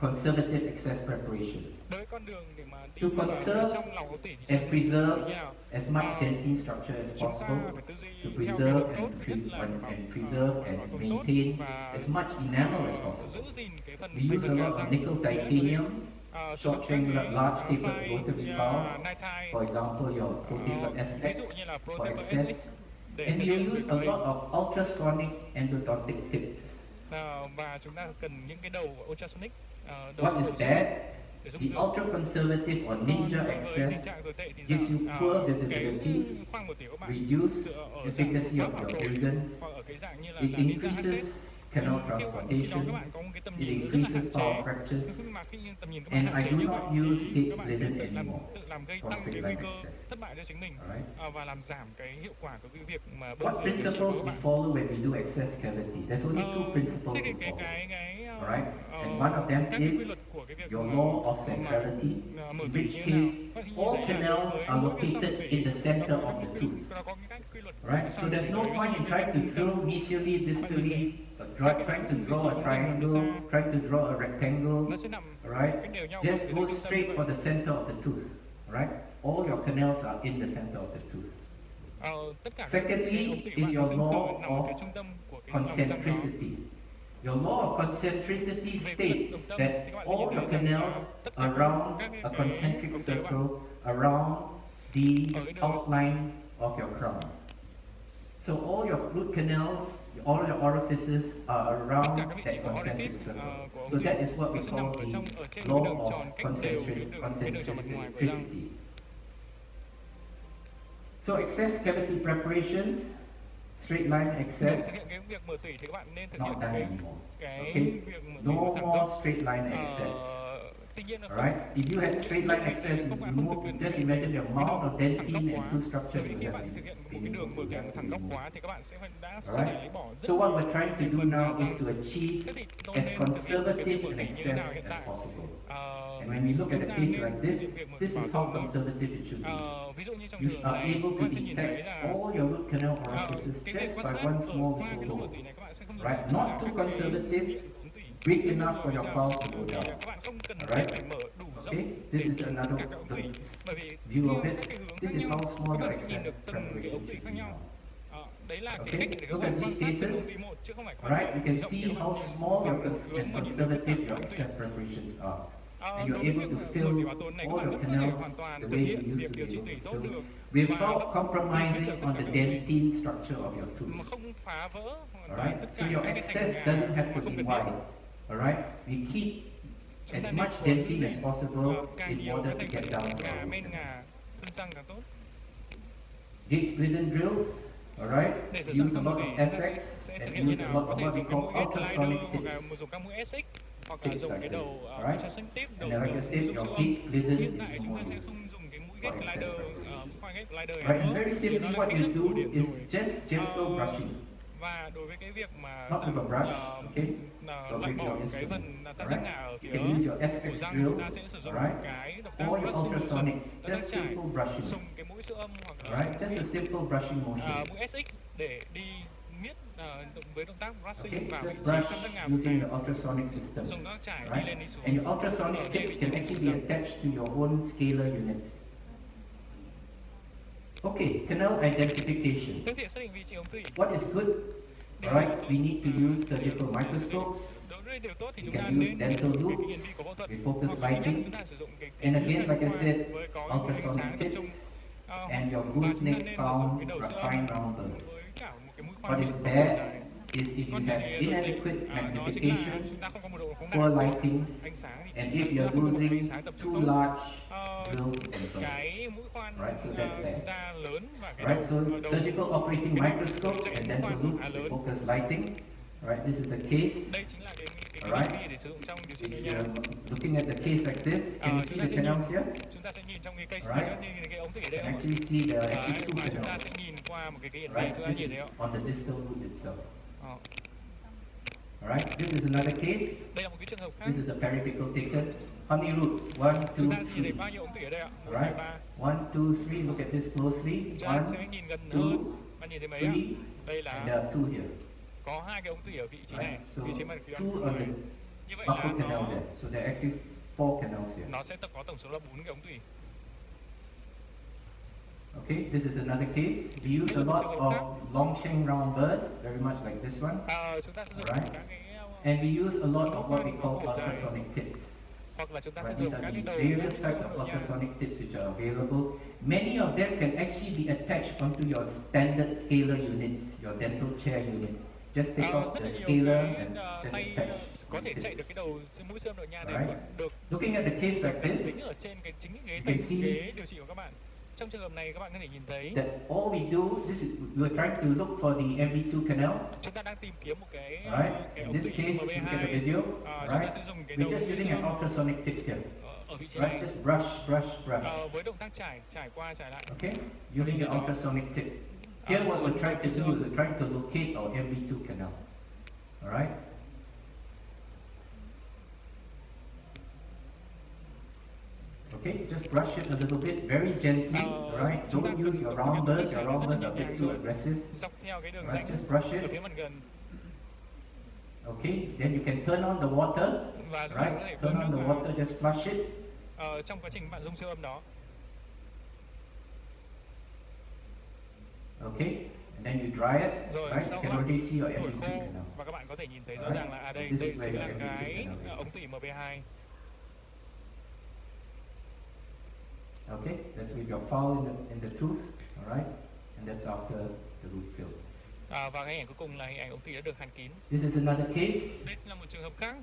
conservative excess preparation? Đối với con đường để mà đi To vào conserve trong lòng ống tỉ thì and chúng ta preserve như nào? as much dentine structure as Chúng ta possible, phải tư to duy theo cái preserve hướng tốt, and, thứ nhất là and preserve and bảo tồn tốt maintain và as much enamel as possible. giữ gìn cái phần We use a lot of nickel titanium, sử dụng short chain các large cái tapered file rotary valve. nitrile, For example, your protaper ví SX dụ như là for protaper excess, SX để and thực you hiện use việc a đấy. lot of ultrasonic endodontic tips. Và chúng ta cần những cái đầu ultrasonic, đầu What is siêu that? để dung The dưỡng. ultra conservative or Còn ninja đối với tình excess trạng tồi tệ thì gives you poor cái visibility, khoang mở tỉ của bạn reduce tựa ở the dạng efficacy quá of bảo your tồn organs, hoặc ở cái dạng như là it ninja access. increases canal Khi đó các transportation, bạn có một cái tầm it nhìn rất là hạn increases chế. power fractures, Nhưng mà khi tầm nhìn các bạn and hạn I chế do như not vậy use thì gates các bạn sẽ ridden anymore tự làm gây for tăng cái straight nguy line cơ excess. thất bại cho chính mình Alright? và làm giảm cái hiệu quả của cái việc mà What điều trị principles của we các bạn. follow when we do excess cavity? There's only two principles Thế thì we follow. Alright? And one of them các cái is quy luật của cái việc your mà- law of mà- centrality, mở in tỉ which như case nào. Bác sĩ all nhìn thấy là canals với are mỗi cái located song in the tỉ, center nó of có the cái quy tooth. luật- nó có cái cách quy luật Right? So song there's tỉ. no Ví dụ point in như trying to cái- drill medially, distally, trying to draw a triangle, trying to draw a rectangle. nó sẽ nằm Alright? cách đều nhau. Just Ví dụ go trung tâm straight như for vậy. the center of the tooth. Alright? All your canals are in the center of the tooth. Tất cả các Secondly cái ống tỉ is bạn your sẽ law nằm ở cái of trung tâm của cái lòng răng đó. concentricity. Your law of concentricity states that all your canals around a concentric circle around the outline of your crown. So all your root canals, all your orifices are around Tất cả các vị trí that của concentric orifice circle. của ống So tỉ that is what nó we sẽ nằm call ở the trên cái law đường of tròn cách đều cái đường tròn mặt ngoài của răng. concentricity. So excess cavity preparations, straight line Để excess, thực hiện cái việc mở tỉ thì các bạn nên thực not hiện done cái anymore. cái Okay? việc mở tỉ No một thẳng more tốc. straight line excess. Tuy nhiên là Alright? If you had straight line access, you remove, just imagine the amount of dentine and tooth structure Bởi vì you khi have bạn thực hiện một been cái able đường mở to tỉ have một thẳng góc removed. quá thì các bạn sẽ phải đã Alright? phải lấy bỏ rất So what nhiều we're trying to do phần now răng. is to achieve Thế thì tôi as nên thực hiện cái việc conservative mở an tỉ như thế access nào hiện as tại? possible. Ờ, And when we look at chúng a ta case nên like thực this, hiện việc mở this tỉ is bảo how tồn. conservative it should be. Ví dụ như trong You trường are hợp này, able các to bạn sẽ nhìn thấy detect là all your root canal orifices cái việc just quan by sát one ở small qua cái little lỗ mở hole. tỉ này các bạn sẽ không nhìn Right? thấy Not là too các cái conservative, điện ống tỉ. big enough for your Bây pulse to giờ go thì down. các bạn không cần Alright? phải mở đủ rộng Okay? để This is nhìn another cả các ống tỉ. Bởi vì view theo of các it. cái hướng This khác is nhau, how small các your bạn sẽ nhìn excess được từng cái preparation ống tỉ should khác be nhau. now. Đấy là cái Okay, cách để các look at bạn quan these sát từng cases. ống tỉ một chứ không phải quan Alright? sát You từng can rộng see để các how bạn small bằng your hướng mà nhìn thấy tất cả conservative các your ống tỉ. excess preparations are. And Đối you're với able việc to mở fill tỉ bảo tồn này các all bạn your vẫn có thể canals hoàn toàn the thực way hiện you việc used to điều be trị able tỉ to tốt fill được without compromising on the dentine structure of your mà tooth. không phá vỡ hoàn toàn Alright? tất So cả your các cái excess thành doesn't have mà to không be cần thiết. wide. Alright? We keep Chúng ta as nên much cố giữ dentine as gìn possible càng in nhiều order cái to thành get phần down to ngà our men root ngà thân răng càng tốt. Gates glidden drills, alright? Để sử Use dụng a các lot mũi of tỉ chúng ta SX sẽ thực and hiện như use a nào? lot Có of thể what we dùng cái call mũi glider ultrasonic hoặc tips. là dùng các mũi SX hoặc là Tips dùng like cái this, đầu alright? ultrasonic tip, đầu And like I said, dung your siêu gates âm. glidden Hiện is tại no chúng ta more sẽ used. không dùng cái mũi for glider, excess khoang glider này Right, nữa. very Vì simply nó là what cái you rất do cổ điển is rồi. just gentle brushing. Và đối với cái việc mà Not with a brush, okay? loại bỏ cái phần tam giác ngà ở You phía can use your cổ SX răng, drill, chúng ta sẽ sử dụng alright? cái động tác Or your brushing ultrasonic, động tác just chải, simple brushing. dùng cái mũi siêu âm hoặc là Alright, just a simple brushing motion. mũi SX để đi miết với động tác brushing Okay, vào vị just trí brush tâm thất ngàm using the ultrasonic system, dùng các chải đi right? lên đi xuống. And your ultrasonic tips can actually be attached to your own scalar unit. Okay, canal identification. Thực hiện xác định vị trí ống tủy. What is good? Alright, we need to use surgical microscopes. Đối với điều tốt thì We chúng ta can use nên dental cái loops. hiển vi của phẫu thuật We focus hoặc là nhất là lighting. chúng ta sử dụng cái And again, lưỡi like I quang said, với có những ánh ultrasonic sáng tập tips trung and your và gooseneck chúng ta nên sử dụng found cái đầu siêu âm fine round burr. với cả một cái mũi What khoan is nhỏ bad dài. is if you Còn điều have gì tồi tệ? inadequate Đó chính là magnification, chúng ta không có một độ phóng poor đại, lighting, ánh sáng thì and if chúng ta you're không có một ánh using sáng tập too trung tốt. large Ờ, drills and burrs. cái mũi khoan Right, so that's that. chúng ta lớn và cái Right, so đầu surgical operating microscope and dental loops lớn. with focus lighting. Right, this is the case. Đây chính là cái Alright. hiển vi để sử dụng trong điều trị If người you're nha. looking at the case like this, can you chúng see ta the sẽ canals here? Chúng ta sẽ nhìn trong cái case Right. này, như cái ống tủy ở You đây can không? actually see the Đấy, actually two và chúng ta canals. sẽ nhìn qua một cái hiển vi Right, chúng ta this nhìn is thấy không? on the distal root itself. Ờ. Alright, this is another case. Đây là một cái trường hợp khác. This is the periapical taken. How many roots? One, two, Chúng ta chỉ nhìn thấy three. bao nhiêu ống tủy ở đây ạ? 1, 2, Right? 3. One, two, three. Look at this closely. Chúng ta One, sẽ nhìn gần two, hơn. Bạn nhìn thấy mấy ạ? three, Đây and là there are two here. có 2 cái ống tủy ở vị trí này, Right? So vị trí mà phía two bên on ngoài. the Như vậy là buccal canal nó there. So there are actually four canals here. nó sẽ có tổng số là 4 cái ống tủy. Okay, this is another case. We use a lot of long chain round burrs, very much like this one. Chúng ta sẽ dùng Alright. các cái And we use a lot of what we call ultrasonic tips. hoặc là chúng ta sẽ Right, dùng these các are cái the đầu various siêu types âm of nội nha. ultrasonic tips which are available. Many of them can actually be attached onto your standard scalar units, your dental chair unit. Just take off Rất the là nhiều scalar cái and just tay attach có thể the chạy tips. được cái đầu mũi siêu âm nội nha để Right. còn được Looking at the case like được this, dính ở trên cái chính cái you tay can see ghế điều trị của các bạn. Trong trường hợp này các bạn có thể nhìn thấy that all we do, this is, we're trying to look for the MV2 canal. chúng ta đang tìm kiếm một cái Right? cái In ống this tủy case, you get the MB2. video. Chúng ta Right? sẽ dùng cái We're đầu just mũi using siêu an âm ultrasonic tip here. ở vị trí Right? này. Just brush, brush, brush. Với động tác trải qua trải lại. Okay? Using the ultrasonic tip. Here what we're trying to do is we're trying to locate our MV2 canal. Alright? Okay, just brush it a little bit, very gently, alright? Don't use your round burrs are a bit too aggressive. Dọc theo cái đường Right, rãnh just brush ở it. phía mặt gần Okay, then you can turn on the water, và chúng ta có right? thể Turn bơm on the nước vào. water, just flush it. Trong quá trình bạn dùng siêu âm đó. Okay, and then you dry it, Rồi right? sau You can đó already see your thổi MV2 khô canal. và các bạn có thể nhìn thấy rõ Alright. ràng là đây This đây is where chính là your cái MV2 canal is. ống tủy MB2. Okay, that's with your foul in the tooth, alright? And that's after the root fill. Và cái ảnh cuối cùng là hình ảnh ống tủy đã được hàn kín. This is another case. Đây là một trường hợp khác.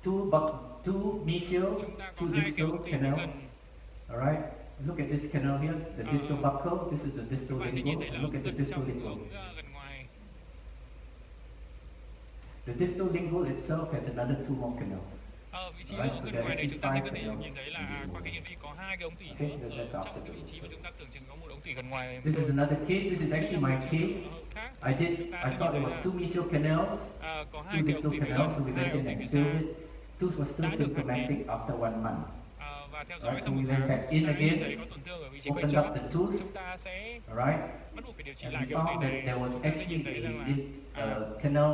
Two mesial, Chúng ta có two hai cái distal ống tủy canal. gần. Alright, look at this canal here, the distal buccal. This is the distal Bạn sẽ nhìn lingual. thấy là And look ống at the gần distal trong lingual. ống gần ngoài. The distal lingual itself has another two more canals. Vị trí Alright, ống so gần there ngoài are này chúng ta sẽ có thể actually nhìn thấy là five qua cái hiển vi có hai cái ống tủy Okay, nữa that's ở after trong cái the vị trí mà chúng ta tưởng chừng có một ống tủy gần ngoài. This is another case. This is actually my case. I thought it was two mesial canals, Có hai two cái ống distal tủy phía canals, so we gần, hai went ống in tủy and phía filled sau. it. Tooth was still symptomatic after 1 month. Và theo dõi Right, sau so một we went tháng, back chúng in ta nhìn again, thấy có tổn thương ở vị trí quanh Opened chóp. up the tooth, Chúng ta sẽ alright? bắt buộc phải điều trị And lại we cái ống found tủy that này. there was Chúng ta sẽ actually nhìn thấy rằng là a canal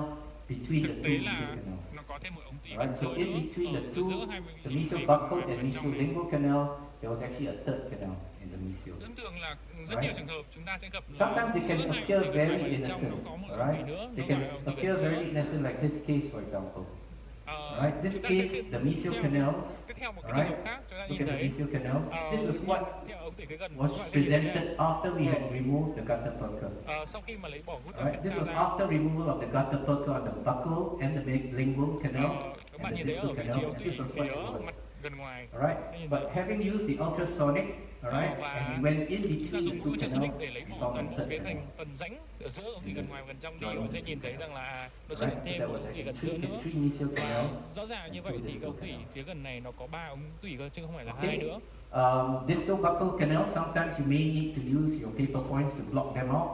between the thực two tế mesial là canals. nó có thêm một ống tủy gần Right, so giữa in nữa. between the Ở two, giữa hai vị the trí mesial này buccal và and bên trong mesial này. lingual canal, there was actually a third canal in the mesial. Ấn tượng là rất Right. nhiều trường hợp chúng ta sẽ gặp là Sometimes they giữa can hai appear ống tủy gần very ngoài và bên trong nó innocent, có một ống tủy right? nữa, They nó can gọi là ống tủy appear gần very giữa. innocent like this case, for example. Right, this Chúng ta sẽ case, tiếp the mesial theo- canals, tiếp theo một cái trường right? hợp khác chúng ta Look nhìn at the thấy mesial canals. This is what theo ống tủy phía gần was các bạn sẽ nhìn thấy presented after we had removed the gutter perker. sau khi mà lấy bỏ hút Right, this ra was ra, after removal of the gutter perker on the buccal and the lingual canal các and bạn the nhìn thấy ở distal vị canal. trí ống And tủy this was phía what it was. mặt gần ngoài. Alright, but having used the ultrasonic, alright, Và and we went in chúng ta between the dùng two mũi ultrasonic canals, để lấy we bỏ found toàn a bộ third cái canal. phần rãnh ở giữa ống tủy gần ngoài và gần trong đi, Rồi. bạn sẽ nhìn thấy rằng là nó xuất Right, hiện so thêm that một was ống tủy actually gần giữa nữa. three mesial Và canals. rõ ràng như vậy thì cái ống tủy phía gần này nó có 3 ống tủy cơ chứ không phải là Okay. hai nữa. Distal buccal canal, sometimes you may need to use your paper points to block them out.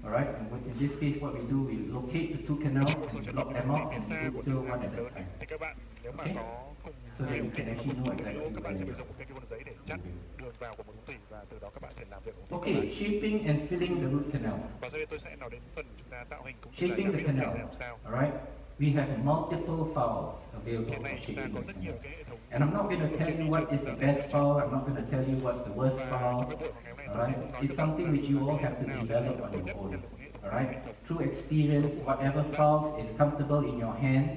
Alright, and in this case what we do, we locate the two canals and block them out and we do one at a time. Thì các bạn nếu mà Okay. có cùng So so that you can actually know Nếu exactly các bạn sẽ where phải you dùng một cái khuôn giấy để chặn đường vào của một ống tủy và từ đó các bạn có thể làm việc ống tủy. Okay, shaping and filling the root canal. Và sau đây tôi sẽ nói đến phần chúng ta tạo hình cũng như là Shaping trang the bị ống tủy canal. để làm sao. Alright? We have multiple files available Hiện for nay chúng ta shaping có the rất nhiều canal. cái hệ thống. And I'm not going to tell you what is the best file, I'm not going to tell you what's the worst Và file. trong cái buổi ngày hôm nay tôi sẽ Alright? không nói It's được something which you all have to develop on your own. Alright? Through experience, whatever files is comfortable in your hands,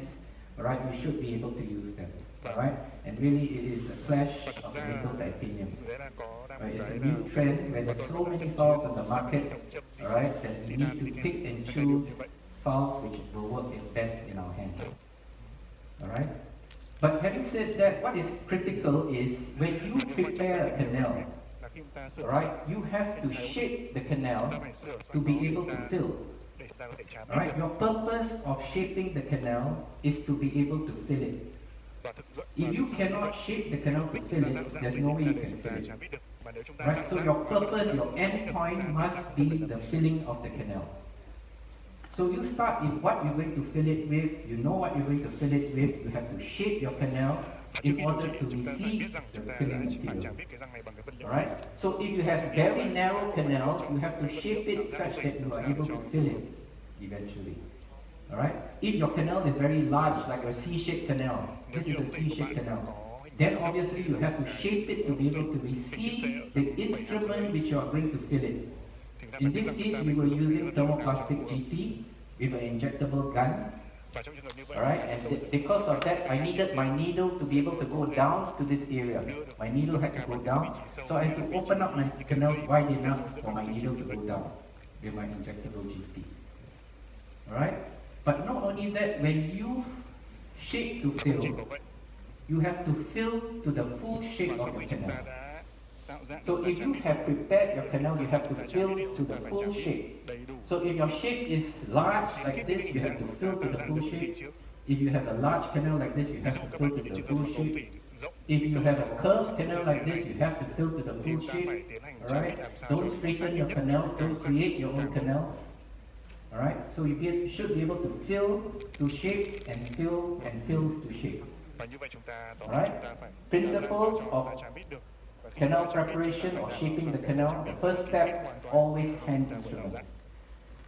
alright, you should be able to use them. Alright? And really it is a clash of the nickel titanium. Đấy là có đang một Right? It's cái a new trend where there's so many files on the market, alright, that you need to pick and choose files which will work best in our hands. Alright? But having said that, what is critical is when you prepare a canal, là khi chúng ta sửa alright, you have to shape the canal chúng ta phải sửa to be able to fill. để chúng ta có thể chạm Alright, your purpose of shaping the canal is to be able to fill it. và thực dụng. If you cannot shape the canal to fill it, there's no way you can fill it. chạm biết được. Mà nếu chúng ta Right? So your purpose, your end point must be the filling of the canal. So you start with what you're going to fill it with, you know what you're going to fill it with, you have to shape your canal in order to receive the filling material. chạm biết cái răng này bằng cái vật liệu. Alright? So if you have very narrow canals, you have to shape it such that you are able to fill it eventually. Alright? If your canal is very large, like a C-shaped canal, this is a C-shaped canal, then obviously you have to shape it to be able to receive the instrument which you are going to fill it. In this case, we were using thermoplastic GT with an injectable gun. Và trong trường hợp như vậy, Alright, and because of that, I needed my needle to be able to go down to this area. My needle had to go down, so I had to open up my canal wide enough for my needle to go down with my injectable GT. Alright, but not only that, when you shape to chỉ có fill, vậy. you have to fill to the full shape Và of sau your khi chúng canal. ta đã tạo dạng So if you have prepared your canal, you have to fill to the full shape. đầy đủ. So if your shape is large like this, you have to fill to the full shape. If you have a large canal like this, you have to Các fill bạn to nhìn the trường hợp full một ống shape. tủy rộng If you have a curved canal like this, you have to fill to the thì full chúng ta phải shape. tiến hành chạm Alright? biết làm sao Don't straighten your canals, don't create your own canals. Alright? So you should be able to fill to shape and fill to shape. và như vậy chúng ta tóm Alright? chúng ta phải Principles làm sao cho of chúng ta chạm biết được. Và khi Canal chúng ta chạm biết được, preparation chúng or ta shaping the phải canal, chạm the biết first được step, hoàn toàn. always hand Ta vừa tạo instrument. dạng.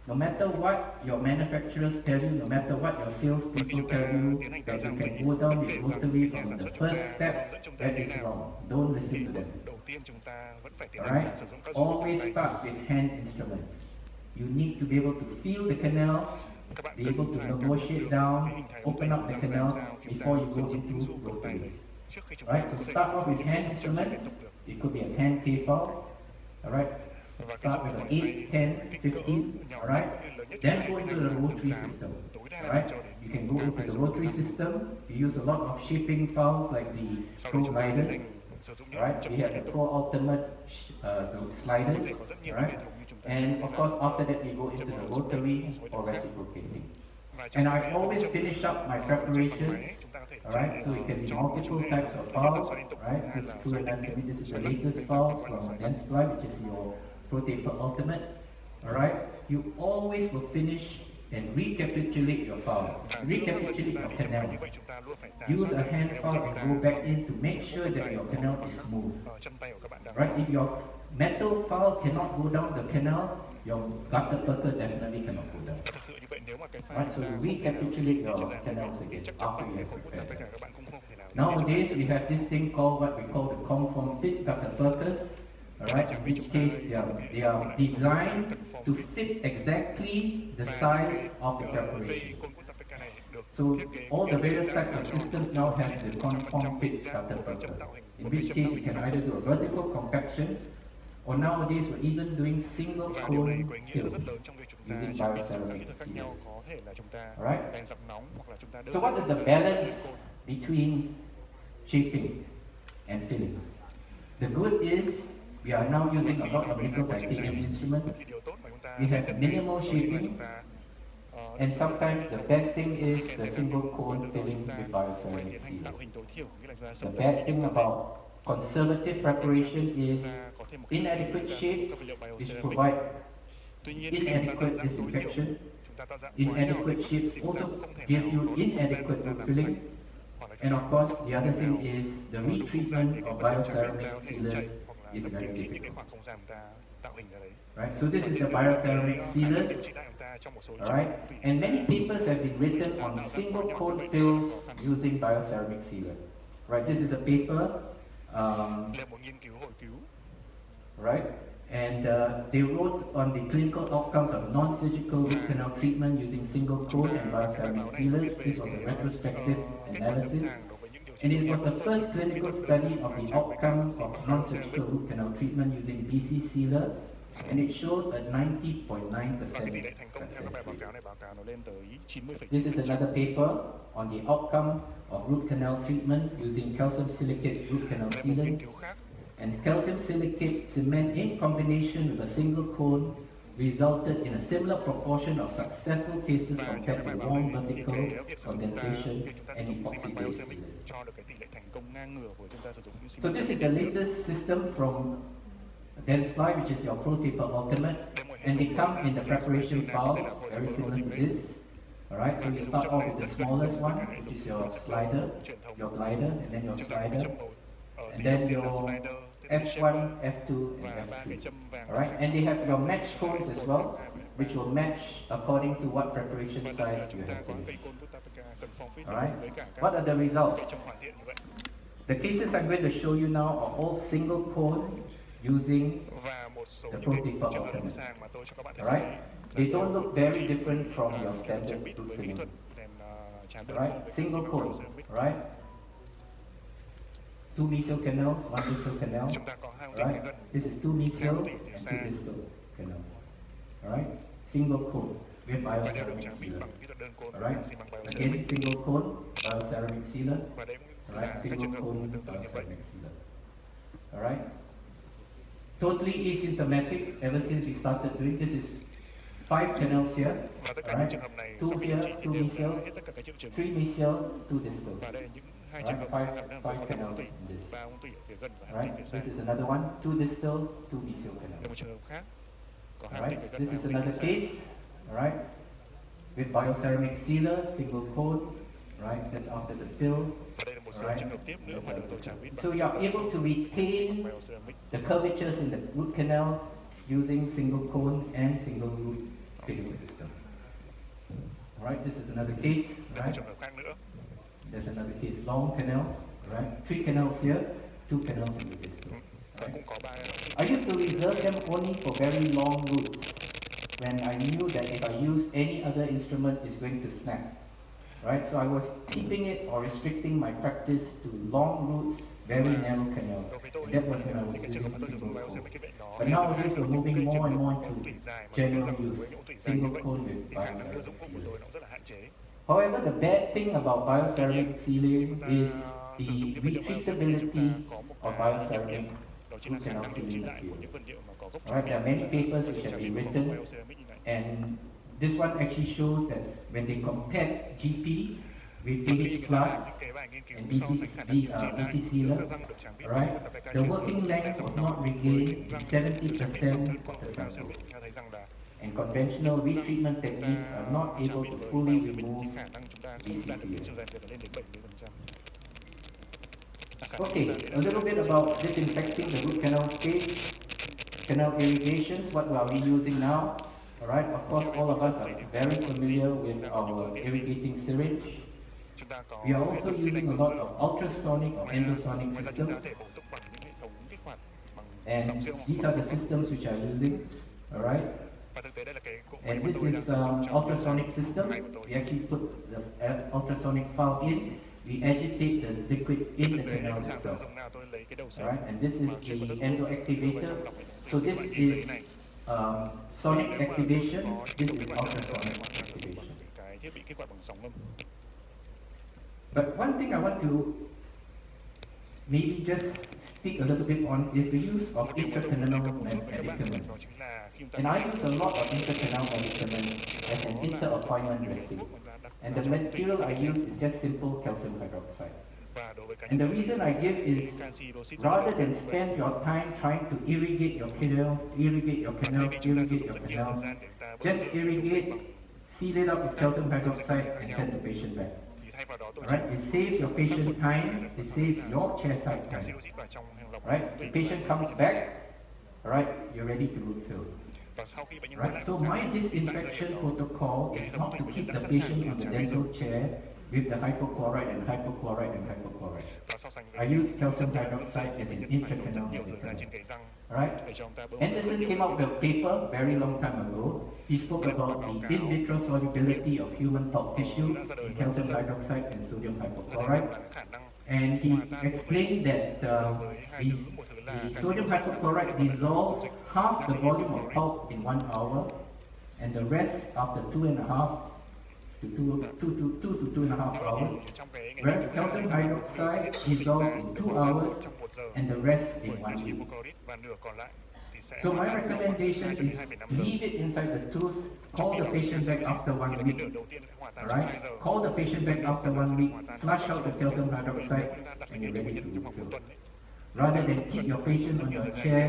No matter what your manufacturers tell you, no matter what your sales Và khi people chúng ta tell you, tiến hành that tạo you dạng can tùy go down để with rằng rotary nhà from sản the xuất chúng first ta step, hướng dẫn chúng ta that như is nào. wrong. Don't Thì listen to them. đầu tiên chúng ta vẫn phải tiến hành Alright? là sử dụng các dụng cụ Always tay. start with hand instruments. You need to be able to feel the canal, Các bạn be cần able to phải cảm nhận negotiate được down, cái hình thành ống open tay up the ra canal làm sao khi chúng before ta you sử go dụng cái into dụng cụ tay rotary. này. Trước khi chúng ta Alright, có so thể start sử off dụng with cái hand ống chậm instruments. liên tục được. It could be a 10K file. Alright, Và cái start dụng with cụ an tay 8, 10, cái cỡ 15. nhỏ Alright, nhất cũng như lớn nhất then chúng go ta into tiến the hành rotary từ 8 system. tối đa Alright, cho đến you can go into the 12 rotary system. You use a lot of shaping files like the sau Pro đó chúng ta tiến Gliders. hành sử dụng những Alright, chậm we rãi have liên the tục. Pro Ultimate Có sliders. thể có rất nhiều Alright, hệ thống như chúng ta and biết of là course after that we go into the rotary or reciprocating. và trong And I cái always chậm finish up my chậm preparation. máy chúng ta có thể Alright, so it can be multiple types of files. Right, this 2 this is the latest file from Dance Fly, which is your Pro Taper Ultimate. Alright, you always will finish and recapitulate your file. Recapitulate your canal. như vậy chúng ta luôn phải giả Use soát a được hand cái file ống and tay go back in to make sure that your canal is smooth. chân tay của các bạn đang Right, if your metal file cannot go down the canal, your gutter perker definitely cannot go down. thực sự như vậy nếu mà cái file Right, so chúng ta you không thể nào recapitulate đi your trở lại canals được thì again chắc chắn after rằng you cái have khối của tất prepared cả them. các bạn cũng không thể nào Nowadays, we have this thing called what we call the conform fit gutter perkers. Alright, in which case they are designed to fit exactly the size of the preparation. So all the various types of systems now have the conform fit gutter perker, in which case you can either do a vertical compaction, or nowadays we're even doing single và điều này cone có ý nghĩa fills rất lớn trong việc chúng ta using trang bị dùng các bioceramic kỹ thuật khác nhau, có thể là chúng ta Alright. bèn dập nóng hoặc là chúng ta đơn So giản what is là the chúng ta balance sử dụng between shaping and filling? The good is we are now using a lot of nickel titanium instruments. thì điều tốt mà chúng ta We have biết được minimal đó chính là shaping, chúng ta And sometimes the best thing is the single cone filling with phải bioceramic tiến hành seal. tạo hình tối thiểu, nghĩa là chúng ta The sắp bad thing about conservative preparation is có thêm một cái inadequate chúng ta sử dụng shapes các vật liệu which bioceramic. provide Tuy nhiên khi chúng ta tạo inadequate dạng tối thiểu, disinfection. chúng ta tạo dạng quá nhỏ Inadequate shapes thì chúng ta also cũng không thể give nào you có đủ không gian inadequate để chúng ta wood làm filling. sạch. hoặc là And of course, the other thing is the retreatment of bioceramic sealers hoặc là is very tìm kiếm những cái difficult. khoảng không gian chúng ta tạo hình ở đấy. Right? So this is the Và bioceramic khả năng sealers. điều trị lại chúng ta trong một số All trường right, hợp tùy and many và papers have been written on single cone fills using bioceramic sealer. Right, this is a paper, là một nghiên cứu hồi cứu right, and they wrote on the clinical outcomes of non-surgical root canal treatment using single cone and bioceramic sealers. This was a retrospective analysis, and it was the first clinical study of the outcome of non-surgical root canal treatment using BC sealer, and it showed a 90.9% và cái tỷ lệ thành công theo các bài báo success cáo này báo cáo nó lên tới 90%. This is another paper on the outcome of root canal treatment using calcium silicate root canal Đây là một nghiên sealant. cứu khác And calcium silicate cement in combination with a single cone resulted in a similar proportion of successful cases và theo compared các bài to báo warm này thì vertical cái việc sử dụng chúng ta condensation khi chúng ta sử and dụng xi măng epoxy-based bioceramic sealants. cho được cái tỷ lệ thành công ngang ngửa với chúng ta sử dụng những xi So măng this is trắng. the latest system from Dentsply, which is your Pro Taper Ultimate, and they come in the preparation files, very similar to this. Alright, so you start off with the smallest one, which is your slider, your glider, and then your Chúng ta có cái slider, châm màu and tỷ then đầu tiên là your slider, tiếp đến F1, shaper F2, và and ba cái F2. châm vàng. Alright, and they have your match cones as well, which will match according to what preparation Và size chúng you ta have có to cây use. côn của Tapeka cần form fit Alright, với cả what các are the results? cây châm hoàn thiện như vậy. The cases I'm going to show you now are all single cone using Và một số the những Pro cái Taper trường hợp lâm Ultimate. sàng mà tôi cho các bạn thấy sau Alright, đây they don't look very different from your trang standard bị root với kỹ canal. thuật đèn tràn đơn Right, môn với single các cone, ceramic. right? Two mesial canals, one distal canal, Chúng ta có hai ống right? gần This is two mesial and two distal canals, alright? Single cone with và đều được bioceramic trang bị sealer, bằng kỹ thuật đơn côn và alright? xi măng bioceramic. Again, single cone, bioceramic sealer, Và đây cũng là alright? các Single trường hợp cone, tương tự như vậy. bioceramic sealer, alright? Totally asymptomatic ever since we started doing this. Is 5 canals here, Và tất cả những alright? trường hợp này Two sau khi here, điều trị two thì đều mesial, đã hết tất cả các triệu chứng. 3 mesial, 2 distal. Và đây là những hai trường Right, hợp five- sẽ gặp đang five với canals ống tủy, in this. ba ống tủy ở phía gần và hai ống tủy Right, phía this xa. is another one, 2 distal, 2 mesial canals. Đây một trường hợp khác có hai ống tủy Alright, phía gần this và is hai ống tủy another phía xa. case, alright, with bioceramic sealer, single cone, right, that's after the fill. Và đây là một số Alright. trường hợp tiếp nữa mà được tôi trang bị So you are able to retain bioceramic. the curvatures in the root canals using single cone and single root filling system. Alright, this is another case, Đây là một right, trường hợp khác nữa. there's another case, long canals, right, 3 canals here, 2 canals in the distal. Và cũng có ba I used to reserve them only for very long roots when I knew that if I use any other instrument it's going to snap. Right, so I was keeping it or restricting my practice to long roots, very narrow canals. đối với tôi And that was when I những cái was trường hợp mà tôi using sử dụng single cone. bioceramic vậy nó But nowadays we're moving more and more ống tủy to dài mà tôi general rằng với use, những ống tủy dài như single vậy cone with thì khả năng đưa dụng bioceramic cụ của tôi sealing. nó rất là hạn chế. However, the bad thing about bioceramic sealing is Sử the dụng những vật liệu bioceramic thì chúng repeatability ta có một of cái nhược bioceramic. điểm đó chính là khả năng điều trị lại của những vật liệu mà có gốc Alright, there are many papers với which những have trang bị been có gốc written, bioceramic như này. and this one actually shows that when they compared GP with Và khi Videc người ta Plus làm những cái bài nghiên cứu and so sánh khả năng điều trị lại BC giữa sealer, các răng được trang bị right, với Tapeka the truyền working thống length răng was nòng not với regained những in răng 70% được trang bị đơn of côn the với samples, bioceramic cho thấy rằng là and conventional retreatment techniques are not trang able bị to với fully bioceramic remove. thì khả năng chúng ta không đạt được biến chiều dần lên đến 70%. Okay, a little bit about disinfecting the root canal space, canal irrigations, what are we using now? Alright, of course all of us are very familiar with our irrigating syringe. Chúng ta có We are hệ also thống xi lanh using a hướng lot dương. of ultrasonic or endosonic Ngoài ra chúng ta systems, có thể bổ túc bằng những hệ thống kích hoạt bằng and sóng siêu these are the systems which are using, alright? và thực tế đây là cái cỗ máy And mà this tôi đang is sử dụng trong ultrasonic system. We actually put the ultrasonic valve in, we agitate the liquid in thực the tế canal em sàng itself. dùng nào tôi lấy cái đầu xe Alright, and this is mà chip vào the tức endo và activator. trong lọc hệ thống So để this loại như thế is này. sonic Nếu mà activation, có this những is kích hoạt sóng ultrasonic hoặc là sử dụng activation. những cái thiết bị kích hoạt bằng sóng âm. But one thing I want to maybe just speak a little bit on is the use of Một điều mà tôi muốn đề intracanal cập một chút với các bạn medicament. đó chính là khi chúng ta And I use a lot of intracanal medicament as an inter-appointment dressing. And the material I use is just simple calcium hydroxide. và đối với cá And the nhân reason I give is canxi hydroxit rather than spend your time trying to irrigate your canal, irrigate your thay canal, vì chúng ta sử irrigate dụng your rất nhiều thời canal, gian để chúng ta just irrigate, seal it up with calcium hydroxide and send the patient back. thì thay vào đó tôi chỉ Right? It saves your patient time. It saves your chairside canxi time. oxit vào trong hàng lọc Right? The patient comes back. Right? You're ready to root fill. và sau khi bệnh nhân quay lại Right? So phòng my khám thì tại thời disinfection điểm đó protocol is not to keep the patient on the dental chair with the hypochlorite and hypochlorite and hypochlorite. và so sánh I với use calcium hydroxide as an bệnh nhân phải tốn rất intracanal nhiều thời gian medicament. trên cái răng Right? để cho ông ta bơm Anderson came out with a paper very long time ago. He spoke about the in vitro solubility of human pulp tissue in calcium hydroxide and sodium là hypochlorite. cái khả năng And he explained that the sodium hypochlorite dissolves half the volume of pulp in 1 hour, and the rest after 2.5 to 2.5 hours. trong cái Whereas calcium hydroxide dissolves in 2 hours, trong 1 giờ and the rest in 1 với week. hypochlorite và nửa còn lại thì sẽ So my làm dầu recommendation 2 is 2,5 giờ. leave it inside the tooth, call the patient back after 1 Cái week. nửa đầu tiên sẽ hòa tan trong 2 Alright? giờ. Call the patient back after 1 week, flush out the calcium hydroxide, Đặt and bệnh you're nhân ready to trong vòng một refill. tuần ấy. Rather than keep your patient on your chair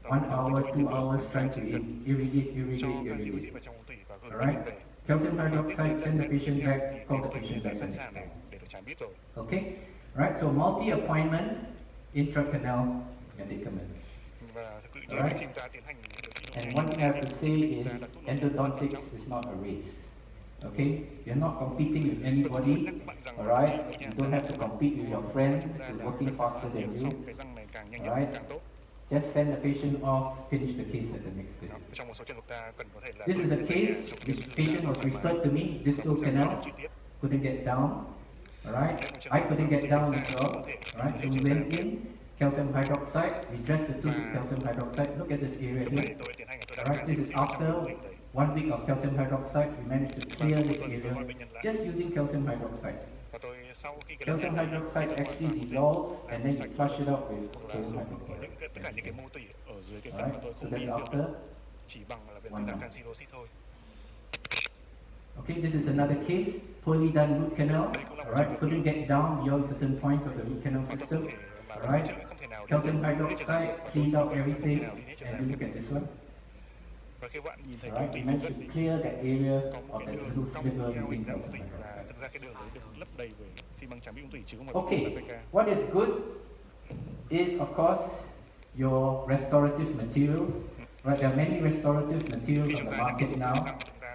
1 hour, 2 hours trying to irrigate. Cho canxi oxit vào trong ống tủy và gửi Alright? bệnh nhân về. Calcium hydroxide, send the patient back, call the Bệnh patient nhân đã back the sẵn next sàng day. để được chạm bít rồi. Okay? Right, so multi-appointment intracanal medicament. Và tự nhiên Alright. khi chúng ta tiến hành điều trị And nội one thing I have to say is endodontics is not a race. Okay? You're not competing with anybody. Alright? You don't have to compete with your friend who's working faster than you. cái răng này càng nhanh Alright. nhất càng tốt. Just send the patient off, finish the case at the next visit. Trong một số trường hợp ta cần có thể là This is a case which patient was referred to me, distal canal, couldn't get down. Alright? I couldn't get down as well. Alright? So we went in, calcium hydroxide, we dressed the tooth with calcium hydroxide. Look at this area Lúc này here. tôi tiến hành tôi đặt Alright, canxi this is oxit vào after trong ống đấy. 1 week of calcium hydroxide, we managed to Và clear sau một this tuần tôi area gọi bệnh nhân lại just using calcium hydroxide. và tôi sau khi cái Calcium hydroxide actually dissolves and then you flush it out with hoặc là sodium dùng hypochlorite. tất cả những cái mô tủy ở dưới cái phần mà Alright, tôi so không đi that's được after. chỉ bằng là việc One tôi đặt month. canxi oxit thôi. Okay, this is another case, poorly done root canal. Alright, couldn't get down beyond certain points of the root canal Và tôi không system. thể mà Alright, chữa không thể nào đi calcium được hết hydroxide trở và tôi cleaned out không thể everything, nào đi hết trở and you look at this one. và khi bạn nhìn thấy Alright, ống tủy we vùng managed đất to thì clear that area có một of cái that đường little cong sliver theo using hình dạng ống calcium tủy và hydroxide. thực ra cái đường đấy được lấp đầy với xi măng trắng bị ống tủy chứ không phải Okay, PK. what is good is of course your restorative materials. Right, there are many restorative Khi materials on chúng the ta market đang now,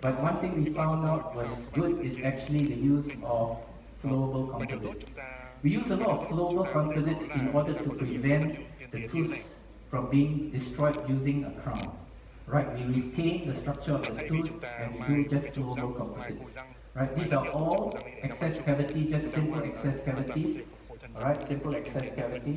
but one thing we found out was good is actually the use of flowable và điều tốt composites. chúng ta We use a lot of flowable composites in order to prevent the tooth from being destroyed using a crown. Right, we retain the structure of the thay vì tooth chúng ta and we mai do cái just trụ răng flowable mai composites. cùi răng Right, these are all excess cavity, just simple excess cavities. Alright, simple excess cavity,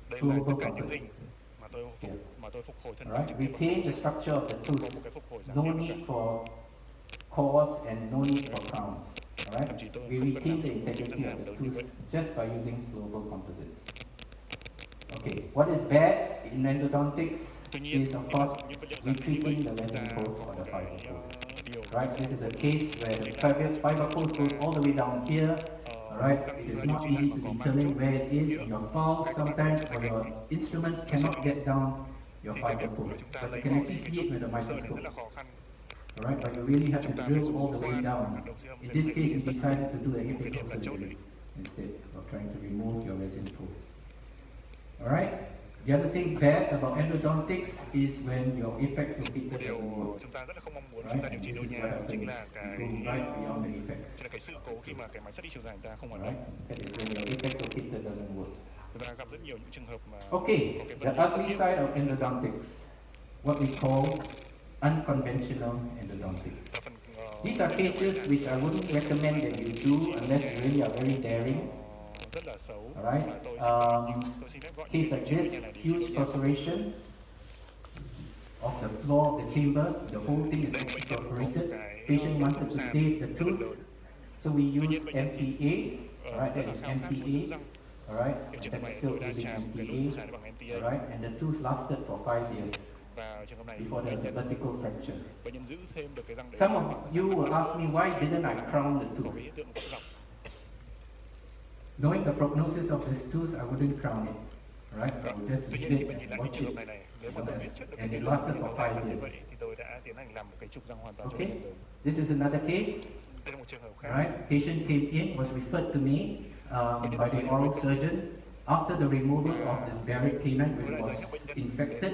đây là tất flowable cả những composite. hình mà tôi phục hồi thân Alright, trực tiếp retain the structure of the có tooth. một cái phục hồi răng No tiếp need for cores and no need for crowns. Alright, Thậm chí tôi we không cần retain làm the những integrity đơn of giản the đâu như tooth vậy. just by using flowable composites. Okay, what is bad in endodontics Tuy nhiên is khi of mà course dùng những vật liệu rắn như vậy retreating the chúng ta resin post có or một the cái fiber post. điều Right, this is a case where the fiber post goes all the way down here. Alright, it is not easy to determine where it is in your files sometimes, or your instruments cannot get down your thì cái fiber việc mà post, chúng ta but you lấy can bỏ actually đi cái see it with a chỗ sơ này rất microscope. là khó khăn. Alright, but you really have Chúng to ta phải drill dùng all the way khoan down. hoặc đầu siêu âm In để this có thể case, we tất cả decided to do a những cái điểm apical là chốt đấy. surgery instead of trying to remove your resin post. Alright, the other thing bad about endodontics is when your apex locator Điều doesn't work. chúng ta rất là không mong muốn khi Right, ta điều and trị this nội is nhà what đó happens. chính là You cái go right beyond the apex. chính là cái sự cố khi mà cái máy sắt đi chiều dài người ta không hoạt Alright, động that is when your apex locator doesn't work. chúng ta gặp rất nhiều những trường hợp mà Okay, có cái the vấn đề ugly side of endodontics, what we call unconventional endodontics. và phần These are cases which I wouldn't recommend that you do unless you really are very daring. rất là xấu Alright, mà tôi xin phép gọi case những like trường hợp this, như này điều trị huge nội nhà. perforation of the floor of the chamber, the whole thing is Đây bệnh nhân có perforated. cái Patient wanted to sàn save the rất là tooth, lớn. so we Tuy use nhiên bệnh nhân thì MTA. Alright, rất that là is khao khát một MTA. thứ răng. Alright, Thì and trường hợp that's này still tôi đã using chạm cái lỗ MTA. sàn bằng MTA Alright, and the tooth lasted for 5 years và trường hợp này before there bệnh was a nhân vertical fracture. bệnh nhân giữ thêm được cái răng đấy. Some of you will ask me, why didn't I crown the Có tooth? cái hiện tượng vỡ rộng. Knowing the prognosis of this tooth, I wouldn't crown it. Right? I would just Tuy nhiên leave khi it mình nhìn and lại cái watch trường hợp it. này này, nếu mà tôi biết trước được And cái it trường lasted hợp for dài 5 như years. vậy thì tôi đã tiến hành làm một cái trục răng hoàn toàn cho Okay, bệnh nhân rồi. this is another case. Đây là một trường hợp khác. Right? Patient came in, was referred to me by the oral surgeon after the removal of this buried payment, which was infected,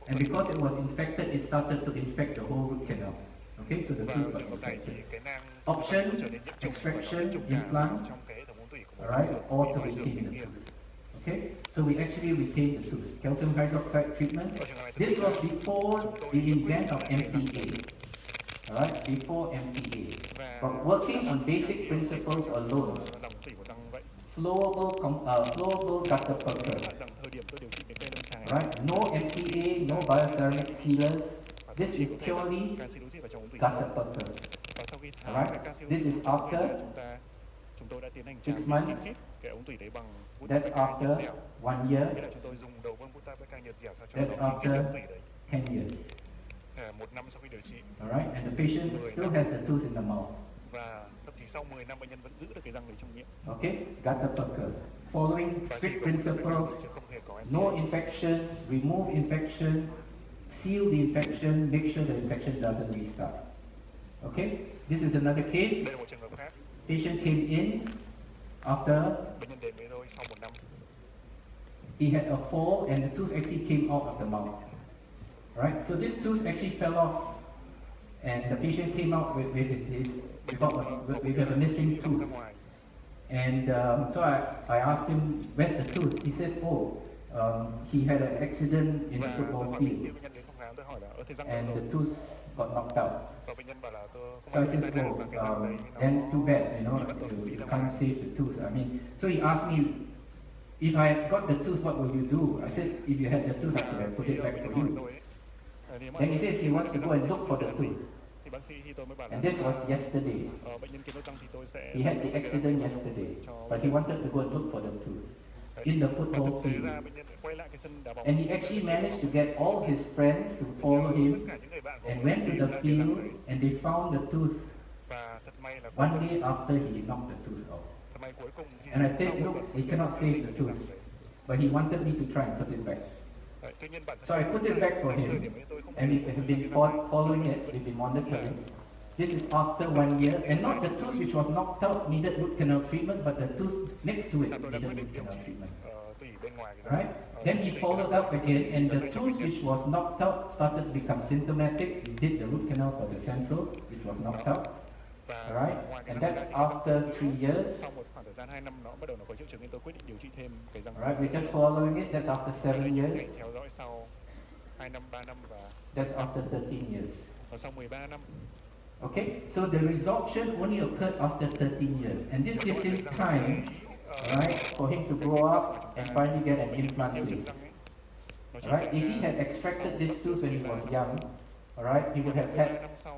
and because it was infected, it started to infect the whole root canal. Okay, so the Và tooth got trường hợp này thì infected. cái nang Option, nó trở nên nhiễm trùng và nó extraction, nhiễm trùng implant, trong cái hệ thống ống tủy của một alright, or to bị ảnh hưởng retain the vĩnh viễn. tooth. Okay, so we actually retain the tooth. Calcium hydroxide treatment. This was before the invent of MPA. Alright, before MPA. But working on basic principles alone, Lòng tủy của răng vậy. flowable gutter puncture. Rằng thời điểm tôi điều trị cái cây lâm sàng này, Right, no MPA, no bioceramic sealers. This is purely canxi đối vào trong ống tủy. gutter puncture. Và sau khi tháo Alright, cái canxi this is after chúng tôi đã tiến hành 6 trang months. bị kit cái ống tủy đấy bằng bút That's nhiệt after dẻo. 1 year. Nghĩa là chúng tôi dùng đầu vân bút nhiệt dẻo sao cho That's nó kích thích after ống tủy đấy. 10 years. 1 năm sau khi điều trị Alright, and the patient still has the tooth in the mouth. và thậm chí sau 10 năm bệnh nhân vẫn giữ được cái răng đấy trong miệng. Okay, gutter puncture. Following Và strict chỉ có một principles, chứ không hề có no infection, remove infection, seal the infection, make sure the infection doesn't restart. Okay, this is another case. Đây là một trường hợp khác. Patient came in after Bệnh nhân đến với tôi sau 1 năm. he had a fall and the tooth actually came out of the mouth. Right, so this tooth actually fell off, and the patient came out with a missing Ra tooth. ngoài. And so I asked him, where's the tooth? He said, he had an accident in the Và football tôi hỏi field, bệnh nhân đến phòng khám, tôi hỏi là thế răng đâu and rồi? the tooth got knocked out. Và bệnh nhân bảo là tôi không So I phải bị said, tai nạn mà cái răng đấy then nó too bad, bị mất rồi, bị you ra can't ngoài. save the tooth. I mean, so he asked me, if I got the tooth, what will you do? I said, if you had the tooth, I could have put it back Bệnh for nhân hỏi you. tôi ấy, nếu mà Then he says he wants to go and look for the tooth. thì bác sĩ khi tôi mới bảo là And this was yesterday. bệnh nhân kiến đốt răng thì tôi sẽ He had the accident yesterday, but he wanted to go and look for the tooth in the football thực tế field. ra bệnh nhân quay lại cái sân đá bóng. And he actually managed to get all his friends to follow Tất him cả những người bạn của and mình went to tìm the ra cái răng field đấy. and they found the tooth Và thật may là one day after he knocked the tooth off. thật may cuối cùng thì And I sau said, một look, tuần he cannot save the tooth, but he wanted me to try and put it back. Tuy nhiên bản thân So I put it back for thời him, điểm ấy tôi không and we have been following it, we've been monitoring. This is after 1 year, and not the tooth which was knocked out needed root canal treatment, but the tooth next to it tôi đã needed quyết định root điều canal trị treatment. tủy bên ngoài cái răng. Right? Then he followed up again, and the tooth which was knocked out started to become symptomatic. We did the root canal for the central, which was knocked out. Và Right? ngoài cái And răng that's ra thì cái răng after giữa, 3 years. sau một khoảng thời gian 2 năm nó bắt đầu nó có triệu chứng nên tôi quyết định điều trị thêm cái răng. Right? We're just following it. That's after 7 years. Ngày theo dõi sau 2 năm, 3 năm và That's after 13 years. sau 13 năm. Okay? So the resorption only occurred after 13 years. And this gives him time, right, for him to grow up and finally get an implant Điều trị placed. răng ấy, nó chỉ Alright? xảy If he ra had extracted this tooth when he was young, alright, he would have had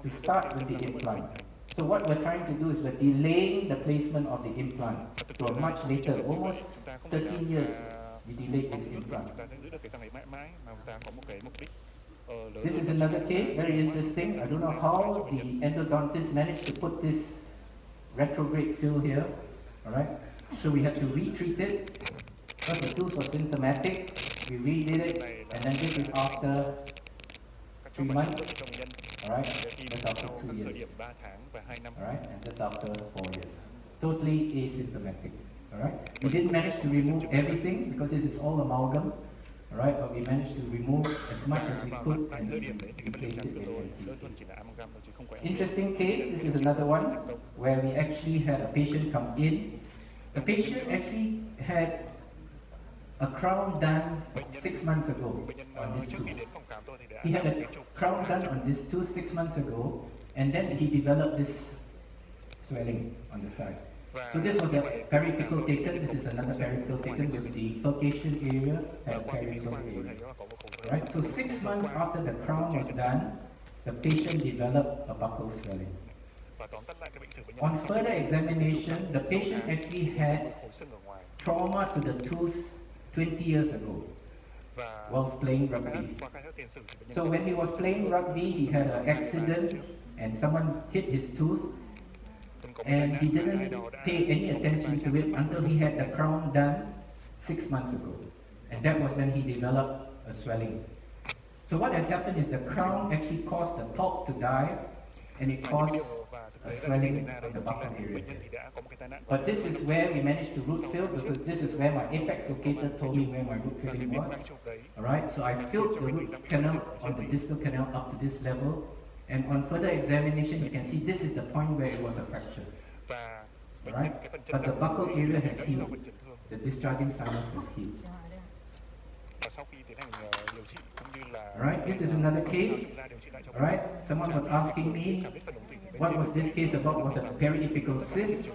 to start with the implant. So what we're trying to do is we're delaying the placement of the implant to a much later, almost 13 years. We delayed this implant. chúng ta sẽ giữ được cái răng ấy mãi mãi mà chúng ta có một cái mục đích lớn This is hơn. another case, very interesting. I don't know how the endodontist managed to put this retrograde fill here. Alright, so we had to retreat it because the tooth was symptomatic. We redid it, and then this is after Các 3 chốt months. bệnh cho bệnh nhân Alright, để tìm that's after sau 2 các thời years. điểm 3 tháng và 2 năm. Alright, and that's after 4 years. Totally asymptomatic. Alright, we didn't manage to remove everything because this is all amalgam. Alright, but we managed to remove as much as we Và could tại and thời điểm đấy thì cái bệnh replace nhân it của tôi with đơn MPA. thuần chỉ là amalgam thôi chứ không có Interesting case, this is another one where we actually had a patient come in. The patient actually had a crown done 6 months ago bệnh nhân on this trước tooth. khi đến phòng khám tôi thì đã He had làm a cái chụp crown done on this tooth 6 months ago, and then he developed this swelling on the side. và So this was a periapical taken. This is another periapical taken with the furcation area and qua cái periapical tôi thấy area. nó có một khẩu phần. Right. So 6 months after the crown was done, the patient developed a buccal swelling. Và tóm tắt lại cái bệnh sử bệnh On nhân sau further examination, the patient actually had khối xương ở ngoài trauma to the tooth 20 years ago và while playing rugby. qua khai thác tiền sử thì bệnh nhân So when he was playing rugby, he had an accident and someone hit his tooth, từng có một and tai he nạn và ai didn't đó đã pay any attention to it until he had the crown done 6 months ago. And that was when he developed a swelling. So what has happened is the crown actually caused the pulp to die, and it và caused điều và thực a Đấy là cái gì swelling xảy ra đấy, in the đó chính là buccal area. bệnh nhân thì đã có một cái tai nạn. But this is where we managed to root fill because this is where my apex locator told me where my root Và cái filling việc was. mang chụp đấy Alright, so I filled the root canal on the distal canal up to this level, and on further examination you can see this is the point where it was a fracture. và bệnh nhân Alright, cái phần chân but the buccal răng area bị has gãy do healed. bệnh chấn thương. The discharging sinus has healed. Và sau khi tiến hành điều trị cũng như là Alright, this is another case. chúng ta điều trị lại cho Alright, someone was asking me chạm đến phần ống tủy bên what trên. was this case about. Was it a periapical cyst?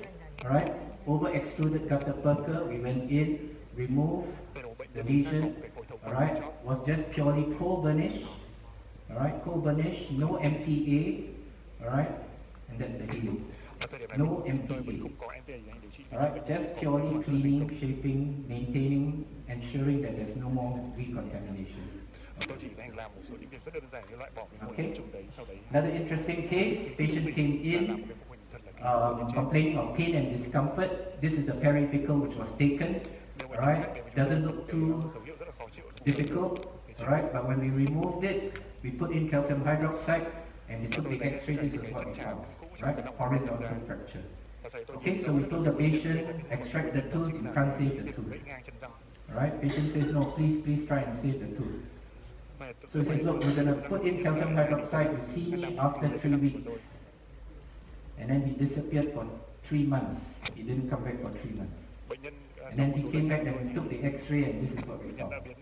Alright, over extruded gutta perca. We went in, removed Đây là một bệnh the nhân lesion. cái phổi thống Alright, was just purely cold burnish. Alright, cold burnish, no MTA. Alright, and that's the healing. Và thời điểm này No tôi vẫn MTA. không có MTA gì anh điều trị. Alright, just purely cleaning, shaping, maintaining, ensuring that there's no more recontamination. Tôi chỉ hành làm một số những việc rất đơn giản như loại bỏ cái nguồn Okay. nhiễm trùng đấy, sau đấy Another interesting case, patient came là in một cái mô hình thật là kỹ bên trên. complaining of pain and discomfort. This is the periapical which was taken. Nếu mà Alright, chúng ta doesn't look cái too dấu hiệu rất là khó chịu. difficult. Alright, but when we removed it, we put in calcium hydroxide and we took the X-ray. This is what we found. Right, horizontal fracture. Và sau đấy tôi Okay, nhìn so dấu we hiệu told the patient, extract the tooth, you can't save the tooth. gãy ngang chân răng. Alright, patient says, no, please try and save the tooth. Mà So he says, look, we're going to put in calcium hydroxide, you see me after 3 weeks. And then he disappeared for 3 months. He didn't come back for 3 months. bệnh nhân And sau then một he số came lần back and we took the X-ray and this is what we bệnh nhân found. đã biến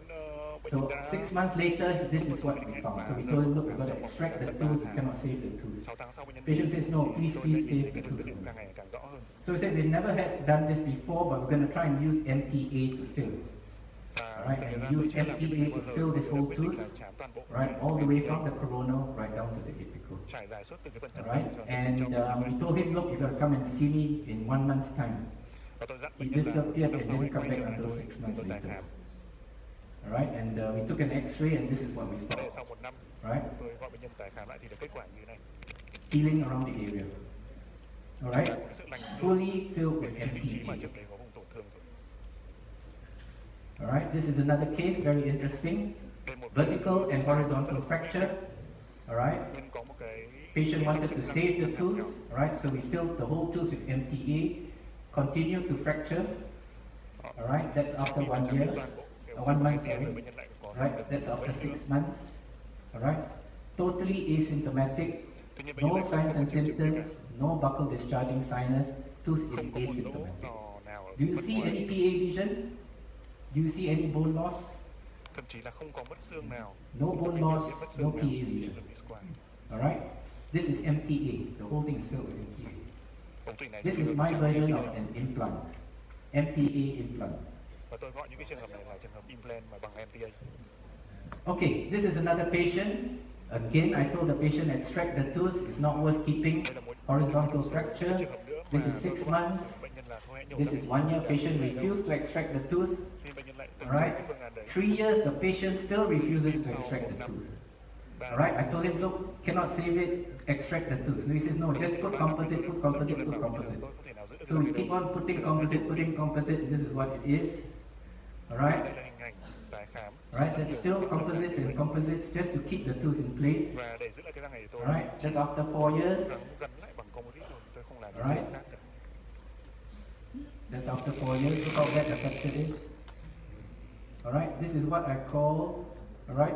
bệnh So nhân đã 6 months later, this is what we found. So we told him, look, we're going to extract the tooth, you cannot save the tooth. 6 tháng sau bệnh nhân Patient says, no, please tôi đã nhìn save thấy the cái đường tooth. điểm càng ngày càng rõ hơn. So we said we never had done this before, but we're going to try and use MTA to fill. Và Alright, thực and ra use tôi chưa làm cái MTA này bao to giờ. fill this Tôi đã whole quyết định tooth, là chám toàn bộ right, all the way from the coronal right down to the apical. trải dài suốt từ cái phần thân Alright, răng cho and we told him, look, you're going to come and see me in 1 month's time. và tôi dặn He bệnh nhân là disappeared năm and sau hãy didn't come quay back trở lại until tôi 6 để months tôi tái later. khám. Alright, and we took an X-ray and this is what we Đây saw. sau một năm Right, tôi gọi bệnh nhân tái khám lại thì được kết quả như thế này. healing around the area. Alright, Có cái sự lành fully filled with cái vị trí mà MTA. trước đấy có vùng tổn thương rồi. Alright, this is another case, very interesting. Đây một Vertical and horizontal fracture. Alright, nhưng có một cái patient wanted to save the tooth. Alright, so we filled the whole tooth with MTA. Continue to fracture. Alright, that's after 1 year. 1 month, sorry. bệnh nhân lại có Right, that's after 6 months. Alright, totally asymptomatic. Tuy nhiên bệnh nhân No lại không signs có and triệu chứng symptoms, cả. no buccal discharging sinus, tooth is Không có một lỗ asymptomatic. giò nào ở Do you bên see ngoài. any PA lesion? Do you see any bone loss? Thậm chí là không có mất xương nào. No bone Không có loss, mất no xương PA nào, chỉ lesion. là bị square. Alright, this is MTA. The whole thing is filled with MTA. Ống tủy này This chỉ is là my một version trường of hợp an implant. MTA implant. và tôi gọi những cái trường hợp này là trường hợp implant mà bằng MTA. Okay, this is another patient. Again, I told the patient extract the tooth. It's not worth keeping. Đây là một Horizontal fracture. trường hợp nữa This mà is tôi 6 có bảo months. bệnh nhân là thôi hãy nhổ This răng is đi. 1 year. Patient refused to extract the tooth. Thì bệnh nhân lại từ Alright, cái phương án đấy. 3 years, the patient still refuses to extract the tooth. Alright, I told him, look, cannot save it, extract the tooth. So he says, no, just put composite, put composite, put composite. Tôi có thể nào giữ được So we răng keep đâu. on putting composite, this is what it is. Alright, Đây là hình ảnh tái khám. alright, that's still composites and composites just to keep the tooth in place. Và để giữ lại cái răng này thì tôi Alright, that's after 4 years. gắn lại bằng composite rồi, tôi không làm gì Alright. khác cả. That's after 4 years. Look how bad the fracture is. Alright, this is what I call, alright,